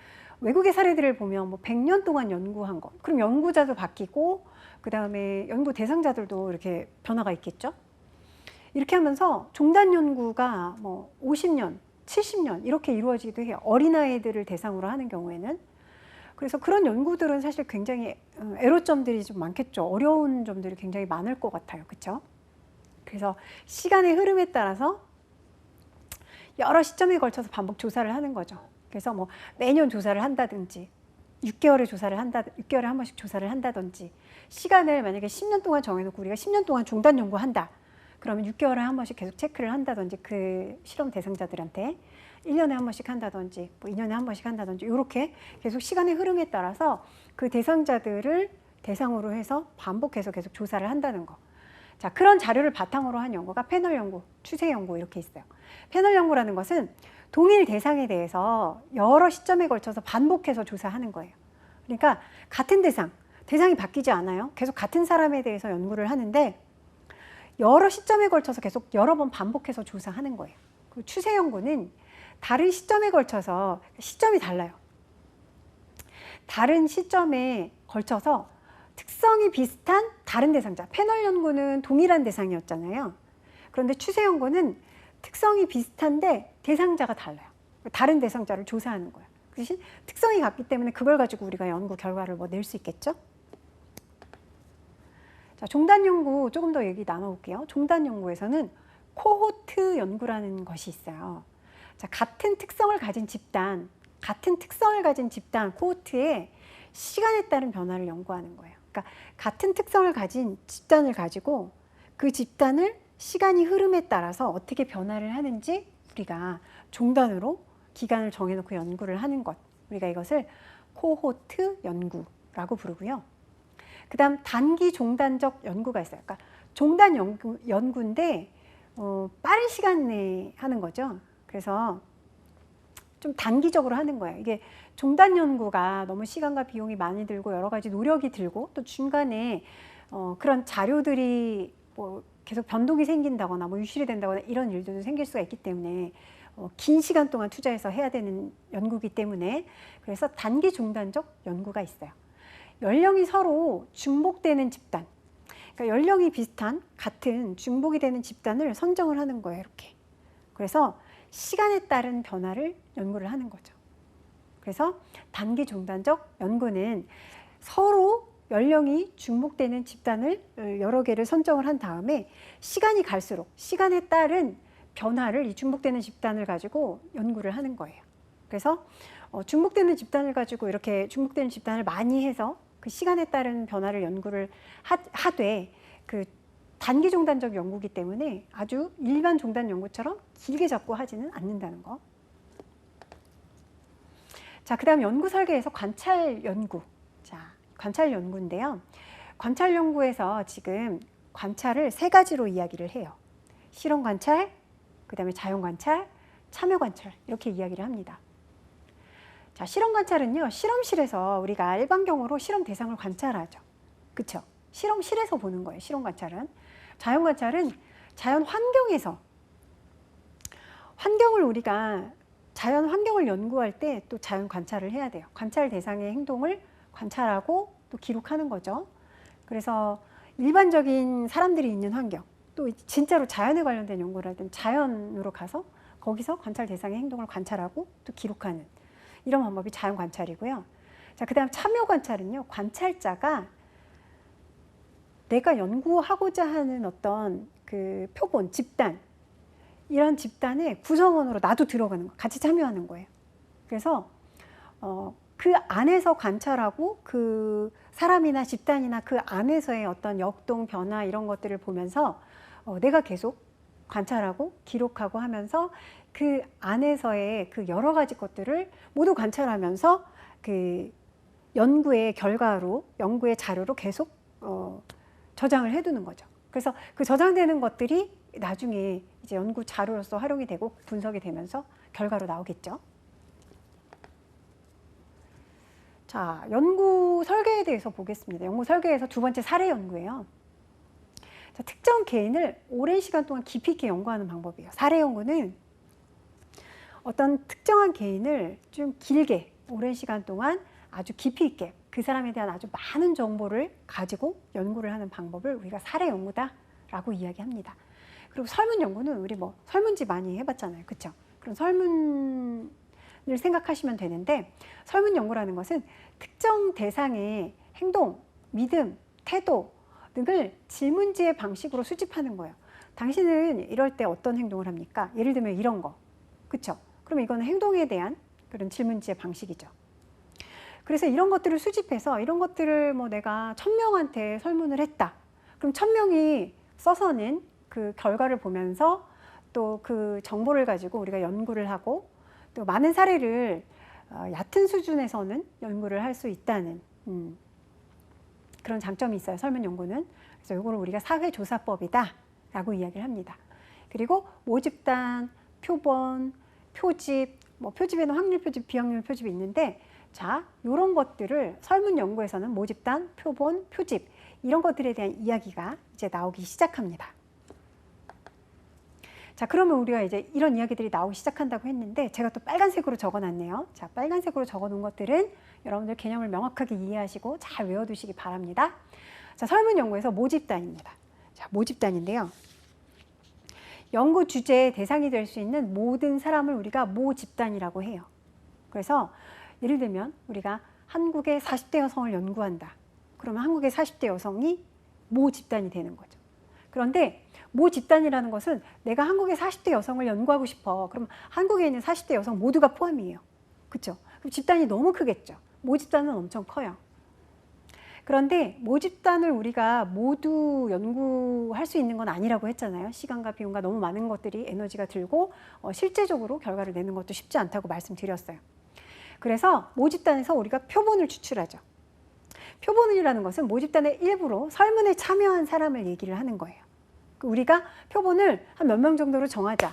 외국의 사례들을 보면 뭐 100년 동안 연구한 것, 그럼 연구자도 바뀌고 그 다음에 연구 대상자들도 이렇게 변화가 있겠죠. 이렇게 하면서 종단 연구가 뭐 50년, 70년 이렇게 이루어지기도 해요. 어린아이들을 대상으로 하는 경우에는. 그래서 그런 연구들은 사실 굉장히 애로점들이 좀 많겠죠. 어려운 점들이 굉장히 많을 것 같아요. 그렇죠? 그래서 시간의 흐름에 따라서 여러 시점에 걸쳐서 반복 조사를 하는 거죠. 그래서 뭐 매년 조사를 한다든지 6개월에 한 번씩 조사를 한다든지 시간을 만약에 10년 동안 정해놓고 우리가 10년 동안 종단 연구한다. 그러면 6개월에 한 번씩 계속 체크를 한다든지 그 실험 대상자들한테 1년에 한 번씩 한다든지 뭐 2년에 한 번씩 한다든지 이렇게 계속 시간의 흐름에 따라서 그 대상자들을 대상으로 해서 반복해서 계속 조사를 한다는 거. 자, 그런 자료를 바탕으로 한 연구가 패널 연구, 추세 연구 이렇게 있어요. 패널 연구라는 것은 동일 대상에 대해서 여러 시점에 걸쳐서 반복해서 조사하는 거예요. 그러니까 같은 대상이 바뀌지 않아요. 계속 같은 사람에 대해서 연구를 하는데 여러 시점에 걸쳐서 계속 여러 번 반복해서 조사하는 거예요. 그 추세 연구는 다른 시점에 걸쳐서, 시점이 달라요. 다른 시점에 걸쳐서 특성이 비슷한 다른 대상자, 패널 연구는 동일한 대상이었잖아요. 그런데 추세 연구는 특성이 비슷한데 대상자가 달라요. 다른 대상자를 조사하는 거예요. 그 대신 특성이 같기 때문에 그걸 가지고 우리가 연구 결과를 뭐 낼 수 있겠죠? 자, 종단 연구 조금 더 얘기 나눠볼게요. 종단 연구에서는 코호트 연구라는 것이 있어요. 자, 같은 특성을 가진 집단 코호트의 시간에 따른 변화를 연구하는 거예요. 그러니까 같은 특성을 가진 집단을 가지고 그 집단을 시간이 흐름에 따라서 어떻게 변화를 하는지 우리가 종단으로 기간을 정해놓고 연구를 하는 것. 우리가 이것을 코호트 연구라고 부르고요. 그 다음 단기 종단적 연구가 있어요. 그러니까 종단 연구인데 빠른 시간 내에 하는 거죠. 그래서 좀 단기적으로 하는 거예요. 이게 종단 연구가 너무 시간과 비용이 많이 들고 여러 가지 노력이 들고 또 중간에 그런 자료들이 뭐 계속 변동이 생긴다거나 뭐 유실이 된다거나 이런 일들도 생길 수가 있기 때문에 긴 시간 동안 투자해서 해야 되는 연구이기 때문에 그래서 단기 종단적 연구가 있어요. 연령이 서로 중복되는 집단, 그러니까 연령이 비슷한 같은 중복이 되는 집단을 선정을 하는 거예요. 이렇게. 그래서 시간에 따른 변화를 연구를 하는 거죠. 그래서 단기 종단적 연구는 서로 연령이 중복되는 집단을 여러 개를 선정을 한 다음에 시간이 갈수록 시간에 따른 변화를 이 중복되는 집단을 가지고 연구를 하는 거예요. 그래서 중복되는 집단을 가지고 이렇게 중복되는 집단을 많이 해서 그 시간에 따른 변화를 연구를 하되 그 단기 종단적 연구이기 때문에 아주 일반 종단 연구처럼 길게 잡고 하지는 않는다는 거. 자, 그 다음 연구 설계에서 관찰 연구. 자, 관찰 연구인데요. 관찰 연구에서 지금 관찰을 세 가지로 이야기를 해요. 실험 관찰, 그 다음에 자연 관찰, 참여 관찰 이렇게 이야기를 합니다. 자, 실험 관찰은요, 실험실에서 우리가 일반경우로 실험 대상을 관찰하죠. 그쵸? 실험실에서 보는 거예요, 실험 관찰은. 자연 관찰은 자연 환경에서, 자연 환경을 연구할 때 또 자연 관찰을 해야 돼요. 관찰 대상의 행동을 관찰하고 또 기록하는 거죠. 그래서 일반적인 사람들이 있는 환경, 또 진짜로 자연에 관련된 연구를 할 때는 자연으로 가서 거기서 관찰 대상의 행동을 관찰하고 또 기록하는 이런 방법이 자연 관찰이고요. 자, 그 다음 참여 관찰은요, 관찰자가 내가 연구하고자 하는 어떤 그 표본, 집단, 이런 집단의 구성원으로 나도 들어가는 거, 같이 참여하는 거예요. 그래서 그 안에서 관찰하고 그 사람이나 집단이나 그 안에서의 어떤 역동, 변화 이런 것들을 보면서 내가 계속 관찰하고 기록하고 하면서 그 안에서의 그 여러 가지 것들을 모두 관찰하면서 그 연구의 결과로, 연구의 자료로 계속 저장을 해두는 거죠. 그래서 그 저장되는 것들이 나중에 이제 연구 자료로서 활용이 되고 분석이 되면서 결과로 나오겠죠. 자, 연구 설계에 대해서 보겠습니다. 연구 설계에서 두 번째 사례 연구예요. 자, 특정 개인을 오랜 시간 동안 깊이 있게 연구하는 방법이에요. 사례 연구는 어떤 특정한 개인을 좀 길게 오랜 시간 동안 아주 깊이 있게 그 사람에 대한 아주 많은 정보를 가지고 연구를 하는 방법을 우리가 사례 연구다라고 이야기합니다. 그리고 설문 연구는 우리 뭐 설문지 많이 해봤잖아요. 그렇죠? 그럼 설문을 생각하시면 되는데 설문 연구라는 것은 특정 대상의 행동, 믿음, 태도 등을 질문지의 방식으로 수집하는 거예요. 당신은 이럴 때 어떤 행동을 합니까? 예를 들면 이런 거. 그렇죠? 그럼 이거는 행동에 대한 그런 질문지의 방식이죠. 그래서 이런 것들을 수집해서 이런 것들을 뭐 내가 1000명한테 설문을 했다. 그럼 1000명이 써서는 그 결과를 보면서 또 그 정보를 가지고 우리가 연구를 하고 또 많은 사례를 얕은 수준에서는 연구를 할 수 있다는 그런 장점이 있어요. 설문연구는. 그래서 이거를 우리가 사회조사법이다 라고 이야기를 합니다. 그리고 모집단, 표본, 표집, 뭐 표집에는 확률 표집, 비확률 표집이 있는데, 자, 이런 것들을 설문연구에서는 모집단, 표본, 표집 이런 것들에 대한 이야기가 이제 나오기 시작합니다. 자, 그러면 우리가 이제 이런 이야기들이 나오기 시작한다고 했는데, 제가 또 빨간색으로 적어놨네요. 자, 빨간색으로 적어놓은 것들은 여러분들 개념을 명확하게 이해하시고 잘 외워두시기 바랍니다. 자, 설문연구에서 모집단입니다. 자, 모집단인데요. 연구 주제의 대상이 될 수 있는 모든 사람을 우리가 모집단이라고 해요. 그래서 예를 들면 우리가 한국의 40대 여성을 연구한다. 그러면 한국의 40대 여성이 모집단이 되는 거죠. 그런데 모집단이라는 것은 내가 한국의 40대 여성을 연구하고 싶어. 그럼 한국에 있는 40대 여성 모두가 포함이에요. 그렇죠? 그럼 집단이 너무 크겠죠. 모집단은 엄청 커요. 그런데 모집단을 우리가 모두 연구할 수 있는 건 아니라고 했잖아요. 시간과 비용과 너무 많은 것들이 에너지가 들고 실제적으로 결과를 내는 것도 쉽지 않다고 말씀드렸어요. 그래서 모집단에서 우리가 표본을 추출하죠. 표본이라는 것은 모집단의 일부로 설문에 참여한 사람을 얘기를 하는 거예요. 우리가 표본을 한 몇 명 정도로 정하자.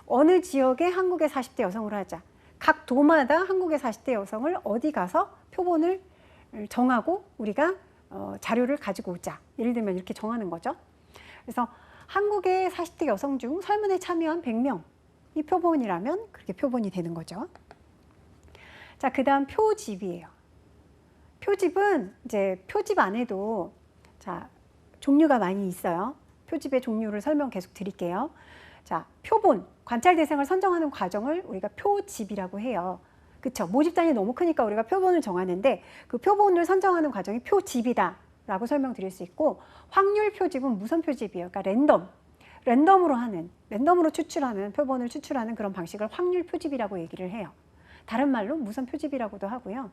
어느 지역에 한국의 40대 여성으로 하자. 각 도마다 한국의 40대 여성을 어디 가서 표본을 정하고 우리가 자료를 가지고 오자. 예를 들면 이렇게 정하는 거죠. 그래서 한국의 40대 여성 중 설문에 참여한 100명. 이 표본이라면 그렇게 표본이 되는 거죠. 자, 그 다음 표집이에요. 표집은 이제 표집 안에도 자, 종류가 많이 있어요. 표집의 종류를 설명 계속 드릴게요. 자, 표본, 관찰 대상을 선정하는 과정을 우리가 표집이라고 해요. 그쵸? 모집단이 너무 크니까 우리가 표본을 정하는데 그 표본을 선정하는 과정이 표집이다 라고 설명드릴 수 있고, 확률 표집은 무선 표집이에요. 그러니까 랜덤으로 추출하는, 표본을 추출하는 그런 방식을 확률 표집이라고 얘기를 해요. 다른 말로 무선 표집이라고도 하고요.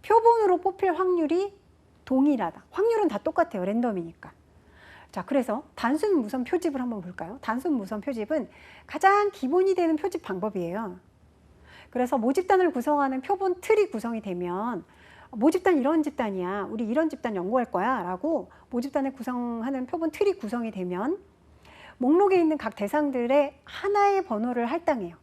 표본으로 뽑힐 확률이 동일하다. 확률은 다 똑같아요. 랜덤이니까. 자, 그래서 단순 무선 표집을 한번 볼까요? 단순 무선 표집은 가장 기본이 되는 표집 방법이에요. 그래서 모집단을 구성하는 표본 틀이 구성이 되면 모집단 이런 집단이야. 우리 이런 집단 연구할 거야. 라고 모집단을 구성하는 표본 틀이 구성이 되면 목록에 있는 각 대상들의 하나의 번호를 할당해요.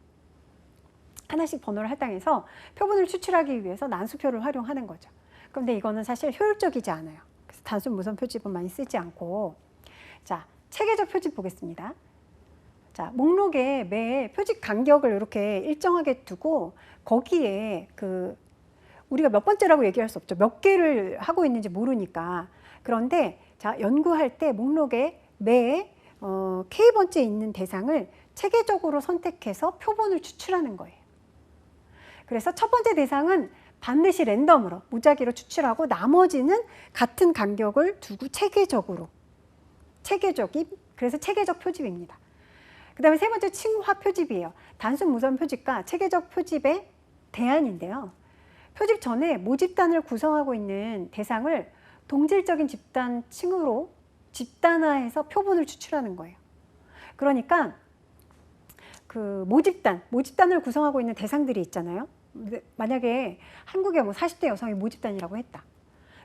하나씩 번호를 할당해서 표본을 추출하기 위해서 난수표를 활용하는 거죠. 그런데 이거는 사실 효율적이지 않아요. 그래서 단순 무선 표집은 많이 쓰지 않고, 자, 체계적 표집 보겠습니다. 자, 목록에 매 표집 간격을 이렇게 일정하게 두고 거기에 우리가 몇 번째라고 얘기할 수 없죠. 몇 개를 하고 있는지 모르니까. 그런데 자, 연구할 때 목록에 매 K번째 있는 대상을 체계적으로 선택해서 표본을 추출하는 거예요. 그래서 첫 번째 대상은 반드시 랜덤으로 무작위로 추출하고 나머지는 같은 간격을 두고 그래서 체계적 표집입니다. 그 다음에 세 번째 층화 표집이에요. 단순 무선 표집과 체계적 표집의 대안인데요. 표집 전에 모집단을 구성하고 있는 대상을 동질적인 집단 층으로 집단화해서 표본을 추출하는 거예요. 그러니까 그 모집단을 구성하고 있는 대상들이 있잖아요. 만약에 한국의 뭐 40대 여성이 모집단이라고 했다.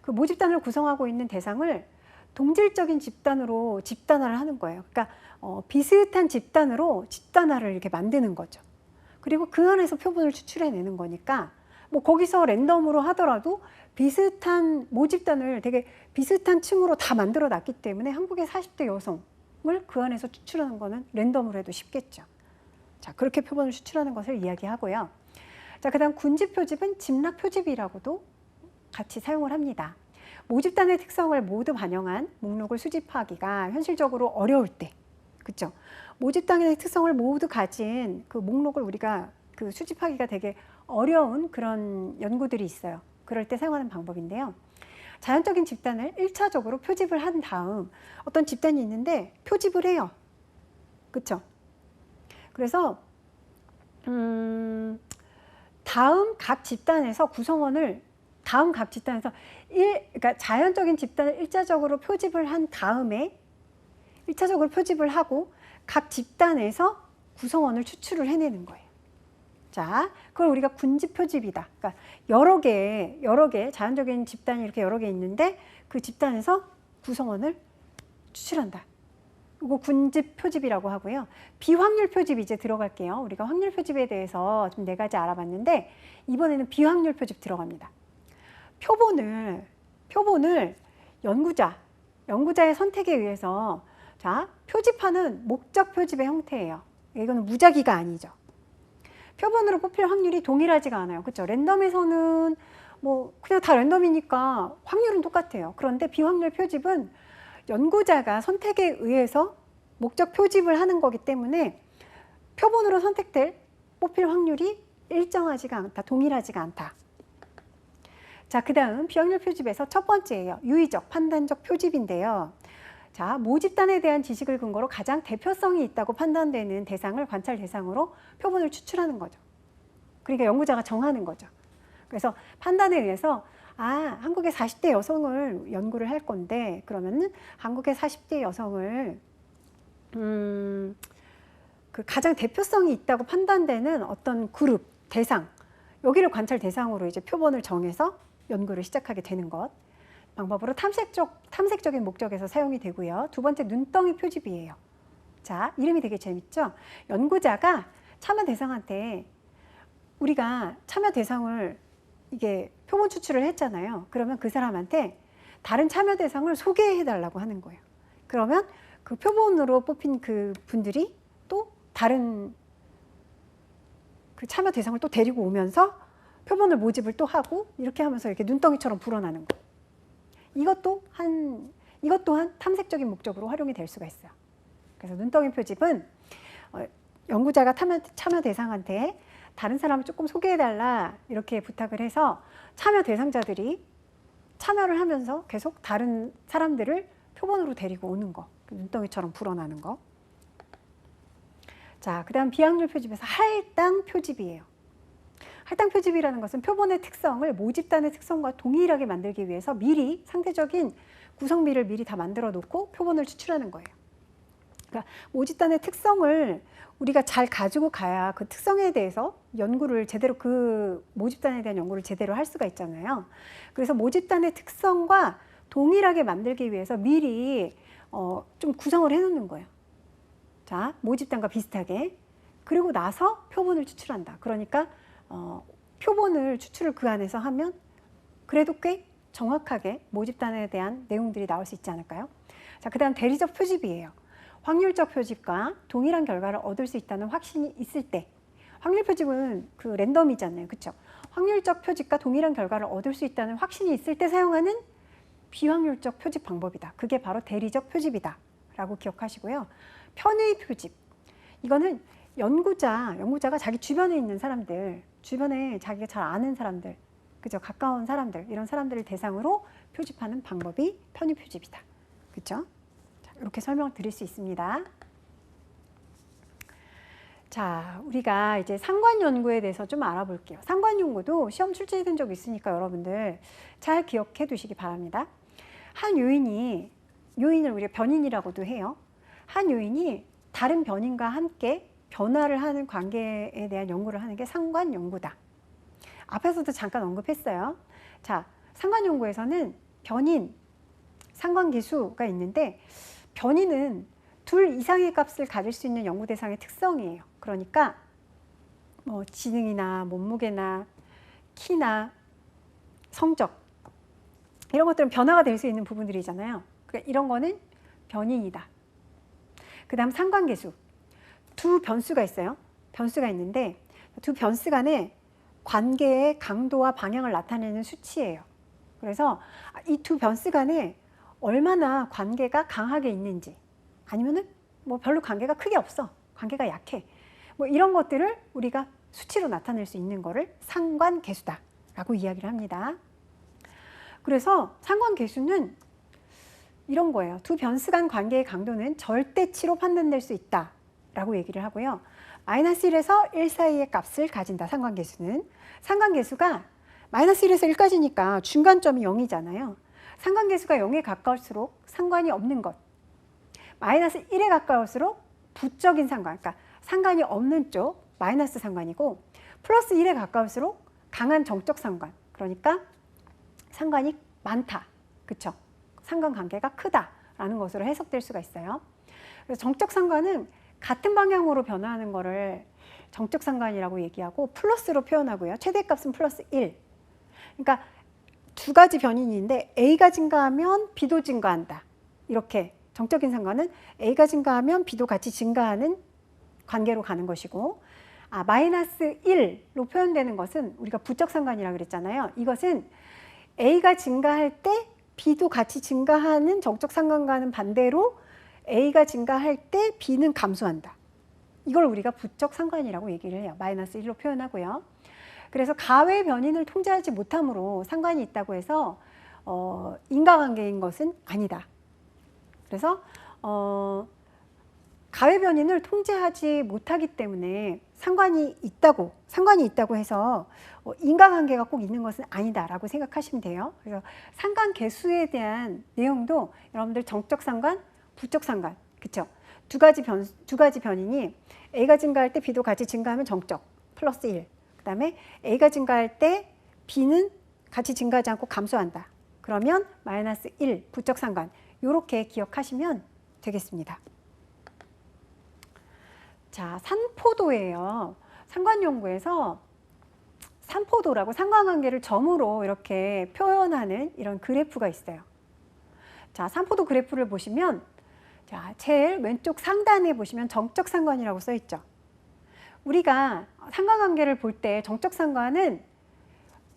그 모집단을 구성하고 있는 대상을 동질적인 집단으로 집단화를 하는 거예요. 그러니까 비슷한 집단으로 집단화를 이렇게 만드는 거죠. 그리고 그 안에서 표본을 추출해내는 거니까 뭐 거기서 랜덤으로 하더라도 비슷한 모집단을 되게 비슷한 층으로 다 만들어 놨기 때문에 한국의 40대 여성을 그 안에서 추출하는 거는 랜덤으로 해도 쉽겠죠. 자, 그렇게 표본을 추출하는 것을 이야기하고요. 자, 그 다음 군집 표집은 집락 표집이라고도 같이 사용을 합니다. 모집단의 특성을 모두 반영한 목록을 수집하기가 현실적으로 어려울 때, 그렇죠? 모집단의 특성을 모두 가진 그 목록을 우리가 그 수집하기가 되게 어려운 그런 연구들이 있어요. 그럴 때 사용하는 방법인데요. 자연적인 집단을 1차적으로 표집을 한 다음 어떤 집단이 있는데 표집을 해요. 그렇죠? 그래서 다음 각 집단에서 그러니까 자연적인 집단을 1차적으로 표집을 한 다음에 1차적으로 표집을 하고 각 집단에서 구성원을 추출을 해내는 거예요. 자, 그걸 우리가 군집표집이다. 그러니까 여러 개 자연적인 집단이 이렇게 여러 개 있는데 그 집단에서 구성원을 추출한다. 이거 군집표집이라고 하고요. 비확률 표집 이제 들어갈게요. 우리가 확률 표집에 대해서 좀 4가지 알아봤는데 이번에는 비확률 표집 들어갑니다. 표본을 연구자의 선택에 의해서 자, 표집하는 목적 표집의 형태예요. 이거는 무작위가 아니죠. 표본으로 뽑힐 확률이 동일하지가 않아요. 그렇죠? 랜덤에서는 뭐 그냥 다 랜덤이니까 확률은 똑같아요. 그런데 비확률 표집은 연구자가 선택에 의해서 목적 표집을 하는 거기 때문에 표본으로 뽑힐 확률이 일정하지가 않다, 동일하지가 않다. 자, 그 다음 비확률 표집에서 첫 번째예요. 유의적, 판단적 표집인데요. 자, 모집단에 대한 지식을 근거로 가장 대표성이 있다고 판단되는 대상을 관찰 대상으로 표본을 추출하는 거죠. 그러니까 연구자가 정하는 거죠. 그래서 판단에 의해서 한국의 40대 여성을 연구를 할 건데 그러면은 한국의 40대 여성을 그 가장 대표성이 있다고 판단되는 어떤 그룹, 대상, 여기를 관찰 대상으로 이제 표본을 정해서 연구를 시작하게 되는 것. 방법으로 탐색적인 목적에서 사용이 되고요. 두 번째, 눈덩이 표집이에요. 자, 이름이 되게 재밌죠? 연구자가 참여 대상한테 우리가 참여 대상을 이게 표본 추출을 했잖아요. 그러면 그 사람한테 다른 참여 대상을 소개해 달라고 하는 거예요. 그러면 그 표본으로 뽑힌 그 분들이 또 다른 그 참여 대상을 또 데리고 오면서 표본을 모집을 또 하고 이렇게 하면서 이렇게 눈덩이처럼 불어나는 거예요. 이것 또한 탐색적인 목적으로 활용이 될 수가 있어요. 그래서 눈덩이 표집은 연구자가 참여 대상한테 다른 사람을 조금 소개해달라 이렇게 부탁을 해서 참여 대상자들이 참여를 하면서 계속 다른 사람들을 표본으로 데리고 오는 거, 눈덩이처럼 불어나는 거. 자, 그 다음 비확률 표집에서 할당 표집이에요. 할당 표집이라는 것은 표본의 특성을 모집단의 특성과 동일하게 만들기 위해서 미리 상대적인 구성비를 미리 다 만들어 놓고 표본을 추출하는 거예요. 그러니까 모집단의 특성을 우리가 잘 가지고 가야 그 특성에 대해서 연구를 제대로 그 모집단에 대한 연구를 제대로 할 수가 있잖아요. 그래서 모집단의 특성과 동일하게 만들기 위해서 미리 좀 구성을 해 놓는 거예요. 자, 모집단과 비슷하게. 그리고 나서 표본을 추출한다. 그러니까 표본을 추출을 그 안에서 하면 그래도 꽤 정확하게 모집단에 대한 내용들이 나올 수 있지 않을까요? 자, 그 다음 대리적 표집이에요. 확률적 표집과 동일한 결과를 얻을 수 있다는 확신이 있을 때, 확률 표집은 그 랜덤이잖아요. 그렇죠? 확률적 표집과 동일한 결과를 얻을 수 있다는 확신이 있을 때 사용하는 비확률적 표집 방법이다. 그게 바로 대리적 표집이다 라고 기억하시고요. 편의 표집, 이거는 연구자가 자기 주변에 있는 사람들, 주변에 자기가 잘 아는 사람들, 그죠? 가까운 사람들, 이런 사람들을 대상으로 표집하는 방법이 편의 표집이다. 그죠? 자, 이렇게 설명을 드릴 수 있습니다. 자, 우리가 이제 상관 연구에 대해서 좀 알아볼게요. 상관 연구도 시험 출제된 적 있으니까 여러분들 잘 기억해 두시기 바랍니다. 한 요인을 우리가 변인이라고도 해요. 한 요인이 다른 변인과 함께 변화를 하는 관계에 대한 연구를 하는 게 상관 연구다. 앞에서도 잠깐 언급했어요. 자, 상관 연구에서는 변인, 상관계수가 있는데 변인은 둘 이상의 값을 가질 수 있는 연구 대상의 특성이에요. 그러니까 뭐 지능이나 몸무게나 키나 성적 이런 것들은 변화가 될 수 있는 부분들이잖아요. 그러니까 이런 거는 변인이다. 그 다음 상관계수. 두 변수가 있어요. 변수가 있는데 두 변수 간의 관계의 강도와 방향을 나타내는 수치예요. 그래서 이 두 변수 간에 얼마나 관계가 강하게 있는지 아니면은 뭐 별로 관계가 크게 없어. 관계가 약해. 뭐 이런 것들을 우리가 수치로 나타낼 수 있는 거를 상관계수다라고 이야기를 합니다. 그래서 상관계수는 이런 거예요. 두 변수 간 관계의 강도는 절대치로 판단될 수 있다 라고 얘기를 하고요. 마이너스 1에서 1 사이의 값을 가진다. 상관계수는. 상관계수가 마이너스 1에서 1까지니까 중간점이 0이잖아요. 상관계수가 0에 가까울수록 상관이 없는 것. 마이너스 1에 가까울수록 부적인 상관, 그러니까 상관이 없는 쪽 마이너스 상관이고 플러스 1에 가까울수록 강한 정적 상관, 그러니까 상관이 많다, 그쵸? 상관관계가 크다라는 것으로 해석될 수가 있어요. 그래서 정적 상관은 같은 방향으로 변화하는 거를 정적 상관이라고 얘기하고 플러스로 표현하고요. 최대값은 플러스 1. 그러니까 두 가지 변인인데 A가 증가하면 B도 증가한다. 이렇게 정적인 상관은 A가 증가하면 B도 같이 증가하는 관계로 가는 것이고, 마이너스 1로 표현되는 것은 우리가 부적 상관이라고 그랬잖아요. 이것은 A가 증가할 때 B도 같이 증가하는 정적 상관과는 반대로 A가 증가할 때 B는 감소한다. 이걸 우리가 부적 상관이라고 얘기를 해요. 마이너스 1로 표현하고요. 그래서 가외 변인을 통제하지 못함으로 상관이 있다고 해서 인과관계인 것은 아니다. 그래서 가외 변인을 통제하지 못하기 때문에 상관이 있다고 해서 인과관계가 꼭 있는 것은 아니다라고 생각하시면 돼요. 그래서 상관 계수에 대한 내용도 여러분들 정적 상관, 부적 상관, 그렇죠? 두 가지 변인이 A가 증가할 때 B도 같이 증가하면 정적 플러스 1. 그다음에 A가 증가할 때 B는 같이 증가하지 않고 감소한다. 그러면 마이너스 1 부적 상관. 이렇게 기억하시면 되겠습니다. 자, 산포도예요. 상관연구에서 산포도라고 상관관계를 점으로 이렇게 표현하는 이런 그래프가 있어요. 자, 산포도 그래프를 보시면, 자, 제일 왼쪽 상단에 보시면 정적 상관이라고 써 있죠. 우리가 상관관계를 볼 때 정적 상관은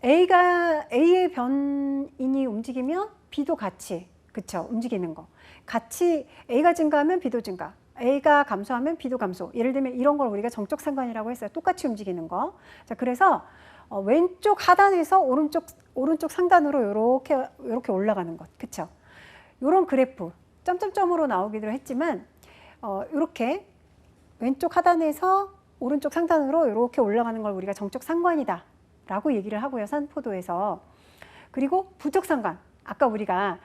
A의 변인이 움직이면 B도 같이, 그쵸? 움직이는 거. 같이 A가 증가하면 B도 증가. A가 감소하면 B도 감소. 예를 들면 이런 걸 우리가 정적 상관이라고 했어요. 똑같이 움직이는 거. 자, 그래서 왼쪽 하단에서 오른쪽 상단으로 이렇게 올라가는 것. 그쵸? 요런 그래프. 점점점으로 나오기도 했지만, 이렇게 왼쪽 하단에서 오른쪽 상단으로 이렇게 올라가는 걸 우리가 정적 상관이다 라고 얘기를 하고요. 산포도에서. 그리고 부적 상관. 아까 우리가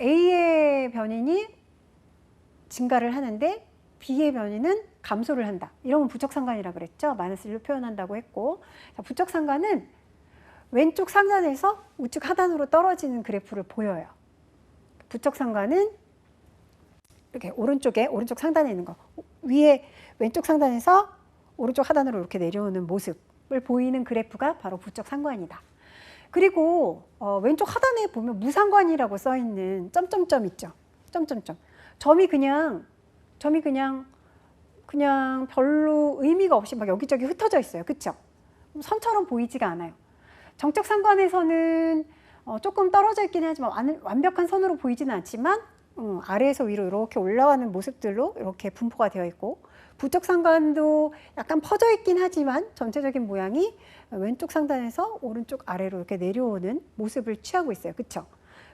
A의 변인이 증가를 하는데 B의 변인은 감소를 한다. 이러면 부적 상관이라고 그랬죠. 마이너스 1로 표현한다고 했고, 자, 부적 상관은 왼쪽 상단에서 우측 하단으로 떨어지는 그래프를 보여요. 부적 상관은 이렇게 오른쪽 상단에 있는 거, 위에 왼쪽 상단에서 오른쪽 하단으로 이렇게 내려오는 모습을 보이는 그래프가 바로 부적 상관이다. 그리고 왼쪽 하단에 보면 무상관이라고 써 있는 점점점 있죠. 점점점. 점이 그냥 별로 의미가 없이 막 여기저기 흩어져 있어요. 그렇죠? 선처럼 보이지가 않아요. 정적 상관에서는 조금 떨어져 있긴 하지만 완벽한 선으로 보이지는 않지만 아래에서 위로 이렇게 올라가는 모습들로 이렇게 분포가 되어 있고, 부적 상관도 약간 퍼져 있긴 하지만 전체적인 모양이 왼쪽 상단에서 오른쪽 아래로 이렇게 내려오는 모습을 취하고 있어요. 그렇죠?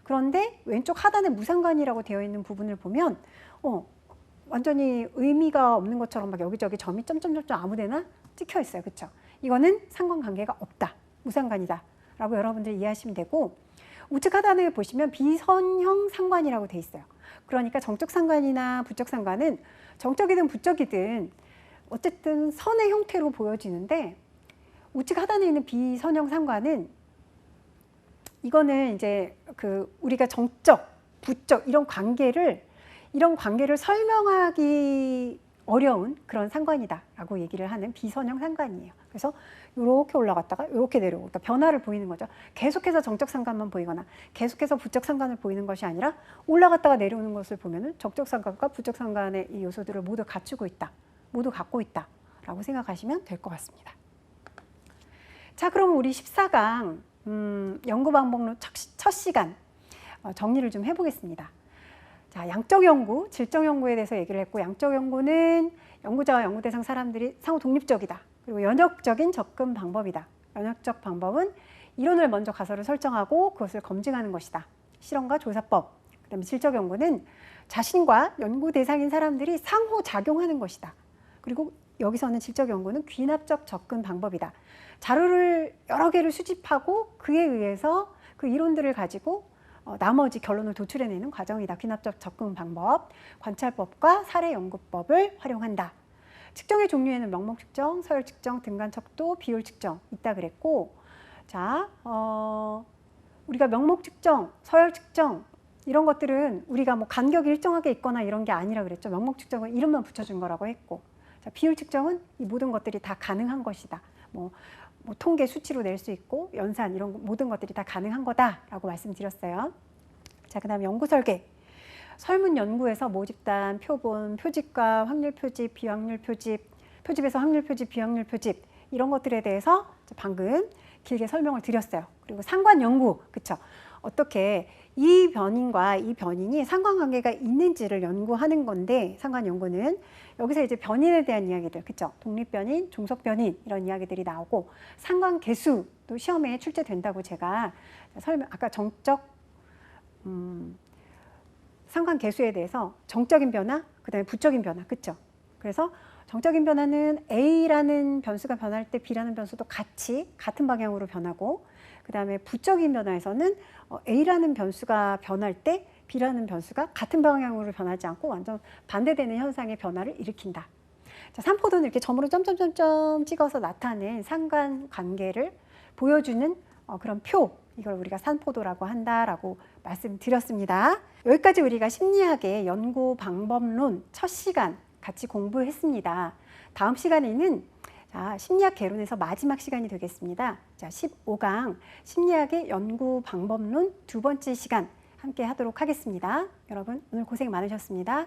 그런데 왼쪽 하단에 무상관이라고 되어 있는 부분을 보면 완전히 의미가 없는 것처럼 막 여기저기 점이 점점점점 아무데나 찍혀 있어요. 그렇죠? 이거는 상관관계가 없다. 무상관이다 라고 여러분들 이해하시면 되고, 우측 하단에 보시면 비선형 상관이라고 돼 있어요. 그러니까 정적 상관이나 부적 상관은 정적이든 부적이든 어쨌든 선의 형태로 보여지는데, 우측 하단에 있는 비선형 상관은 이거는 이제 우리가 정적, 부적 이런 관계를 설명하기 어려운 그런 상관이다라고 얘기를 하는 비선형 상관이에요. 그래서 이렇게 올라갔다가 이렇게 내려오고, 그러니까 변화를 보이는 거죠. 계속해서 정적 상관만 보이거나 계속해서 부적 상관을 보이는 것이 아니라 올라갔다가 내려오는 것을 보면은 정적 상관과 부적 상관의 이 요소들을 모두 갖추고 있다, 모두 갖고 있다라고 생각하시면 될 것 같습니다. 자, 그럼 우리 14강 연구 방법론 첫 시간 정리를 좀 해보겠습니다. 자, 양적 연구, 질적 연구에 대해서 얘기를 했고, 양적 연구는 연구자와 연구 대상 사람들이 상호 독립적이다. 그리고 연역적인 접근 방법이다. 연역적 방법은 이론을 먼저 가설을 설정하고 그것을 검증하는 것이다. 실험과 조사법. 그다음에 질적 연구는 자신과 연구 대상인 사람들이 상호작용하는 것이다. 그리고 여기서는 질적 연구는 귀납적 접근 방법이다. 자료를 여러 개를 수집하고 그에 의해서 그 이론들을 가지고 나머지 결론을 도출해내는 과정이다. 귀납적 접근 방법, 관찰법과 사례 연구법을 활용한다. 측정의 종류에는 명목 측정, 서열 측정, 등간 척도, 비율 측정 있다 그랬고, 자, 우리가 명목 측정, 서열 측정 이런 것들은 우리가 뭐 간격이 일정하게 있거나 이런 게 아니라 그랬죠. 명목 측정은 이름만 붙여준 거라고 했고, 자, 비율 측정은 이 모든 것들이 다 가능한 것이다. 뭐 통계 수치로 낼 수 있고 연산 이런 모든 것들이 다 가능한 거다라고 말씀드렸어요. 자, 그다음 연구 설계. 설문 연구에서 모집단, 표본, 표집과 확률 표집, 비확률 표집, 표집에서 확률 표집, 비확률 표집 이런 것들에 대해서 방금 길게 설명을 드렸어요. 그리고 상관 연구, 그쵸? 어떻게 이 변인과 이 변인이 상관관계가 있는지를 연구하는 건데, 상관 연구는 여기서 이제 변인에 대한 이야기들, 그쵸? 독립변인, 종속변인 이런 이야기들이 나오고, 상관계수도 시험에 출제된다고 제가 아까 정적 상관계수에 대해서 정적인 변화, 그 다음에 부적인 변화, 그쵸? 그래서 정적인 변화는 A라는 변수가 변할 때 B라는 변수도 같은 방향으로 변하고, 그 다음에 부적인 변화에서는 A라는 변수가 변할 때 B라는 변수가 같은 방향으로 변하지 않고 완전 반대되는 현상의 변화를 일으킨다. 자, 산포도는 이렇게 점으로 점점점점 찍어서 나타낸 상관관계를 보여주는 그런 표, 이걸 우리가 산포도라고 한다라고 말씀드렸습니다. 여기까지 우리가 심리학의 연구 방법론 첫 시간 같이 공부했습니다. 다음 시간에는 심리학 개론에서 마지막 시간이 되겠습니다. 자, 15강 심리학의 연구 방법론 두 번째 시간 함께 하도록 하겠습니다. 여러분 오늘 고생 많으셨습니다.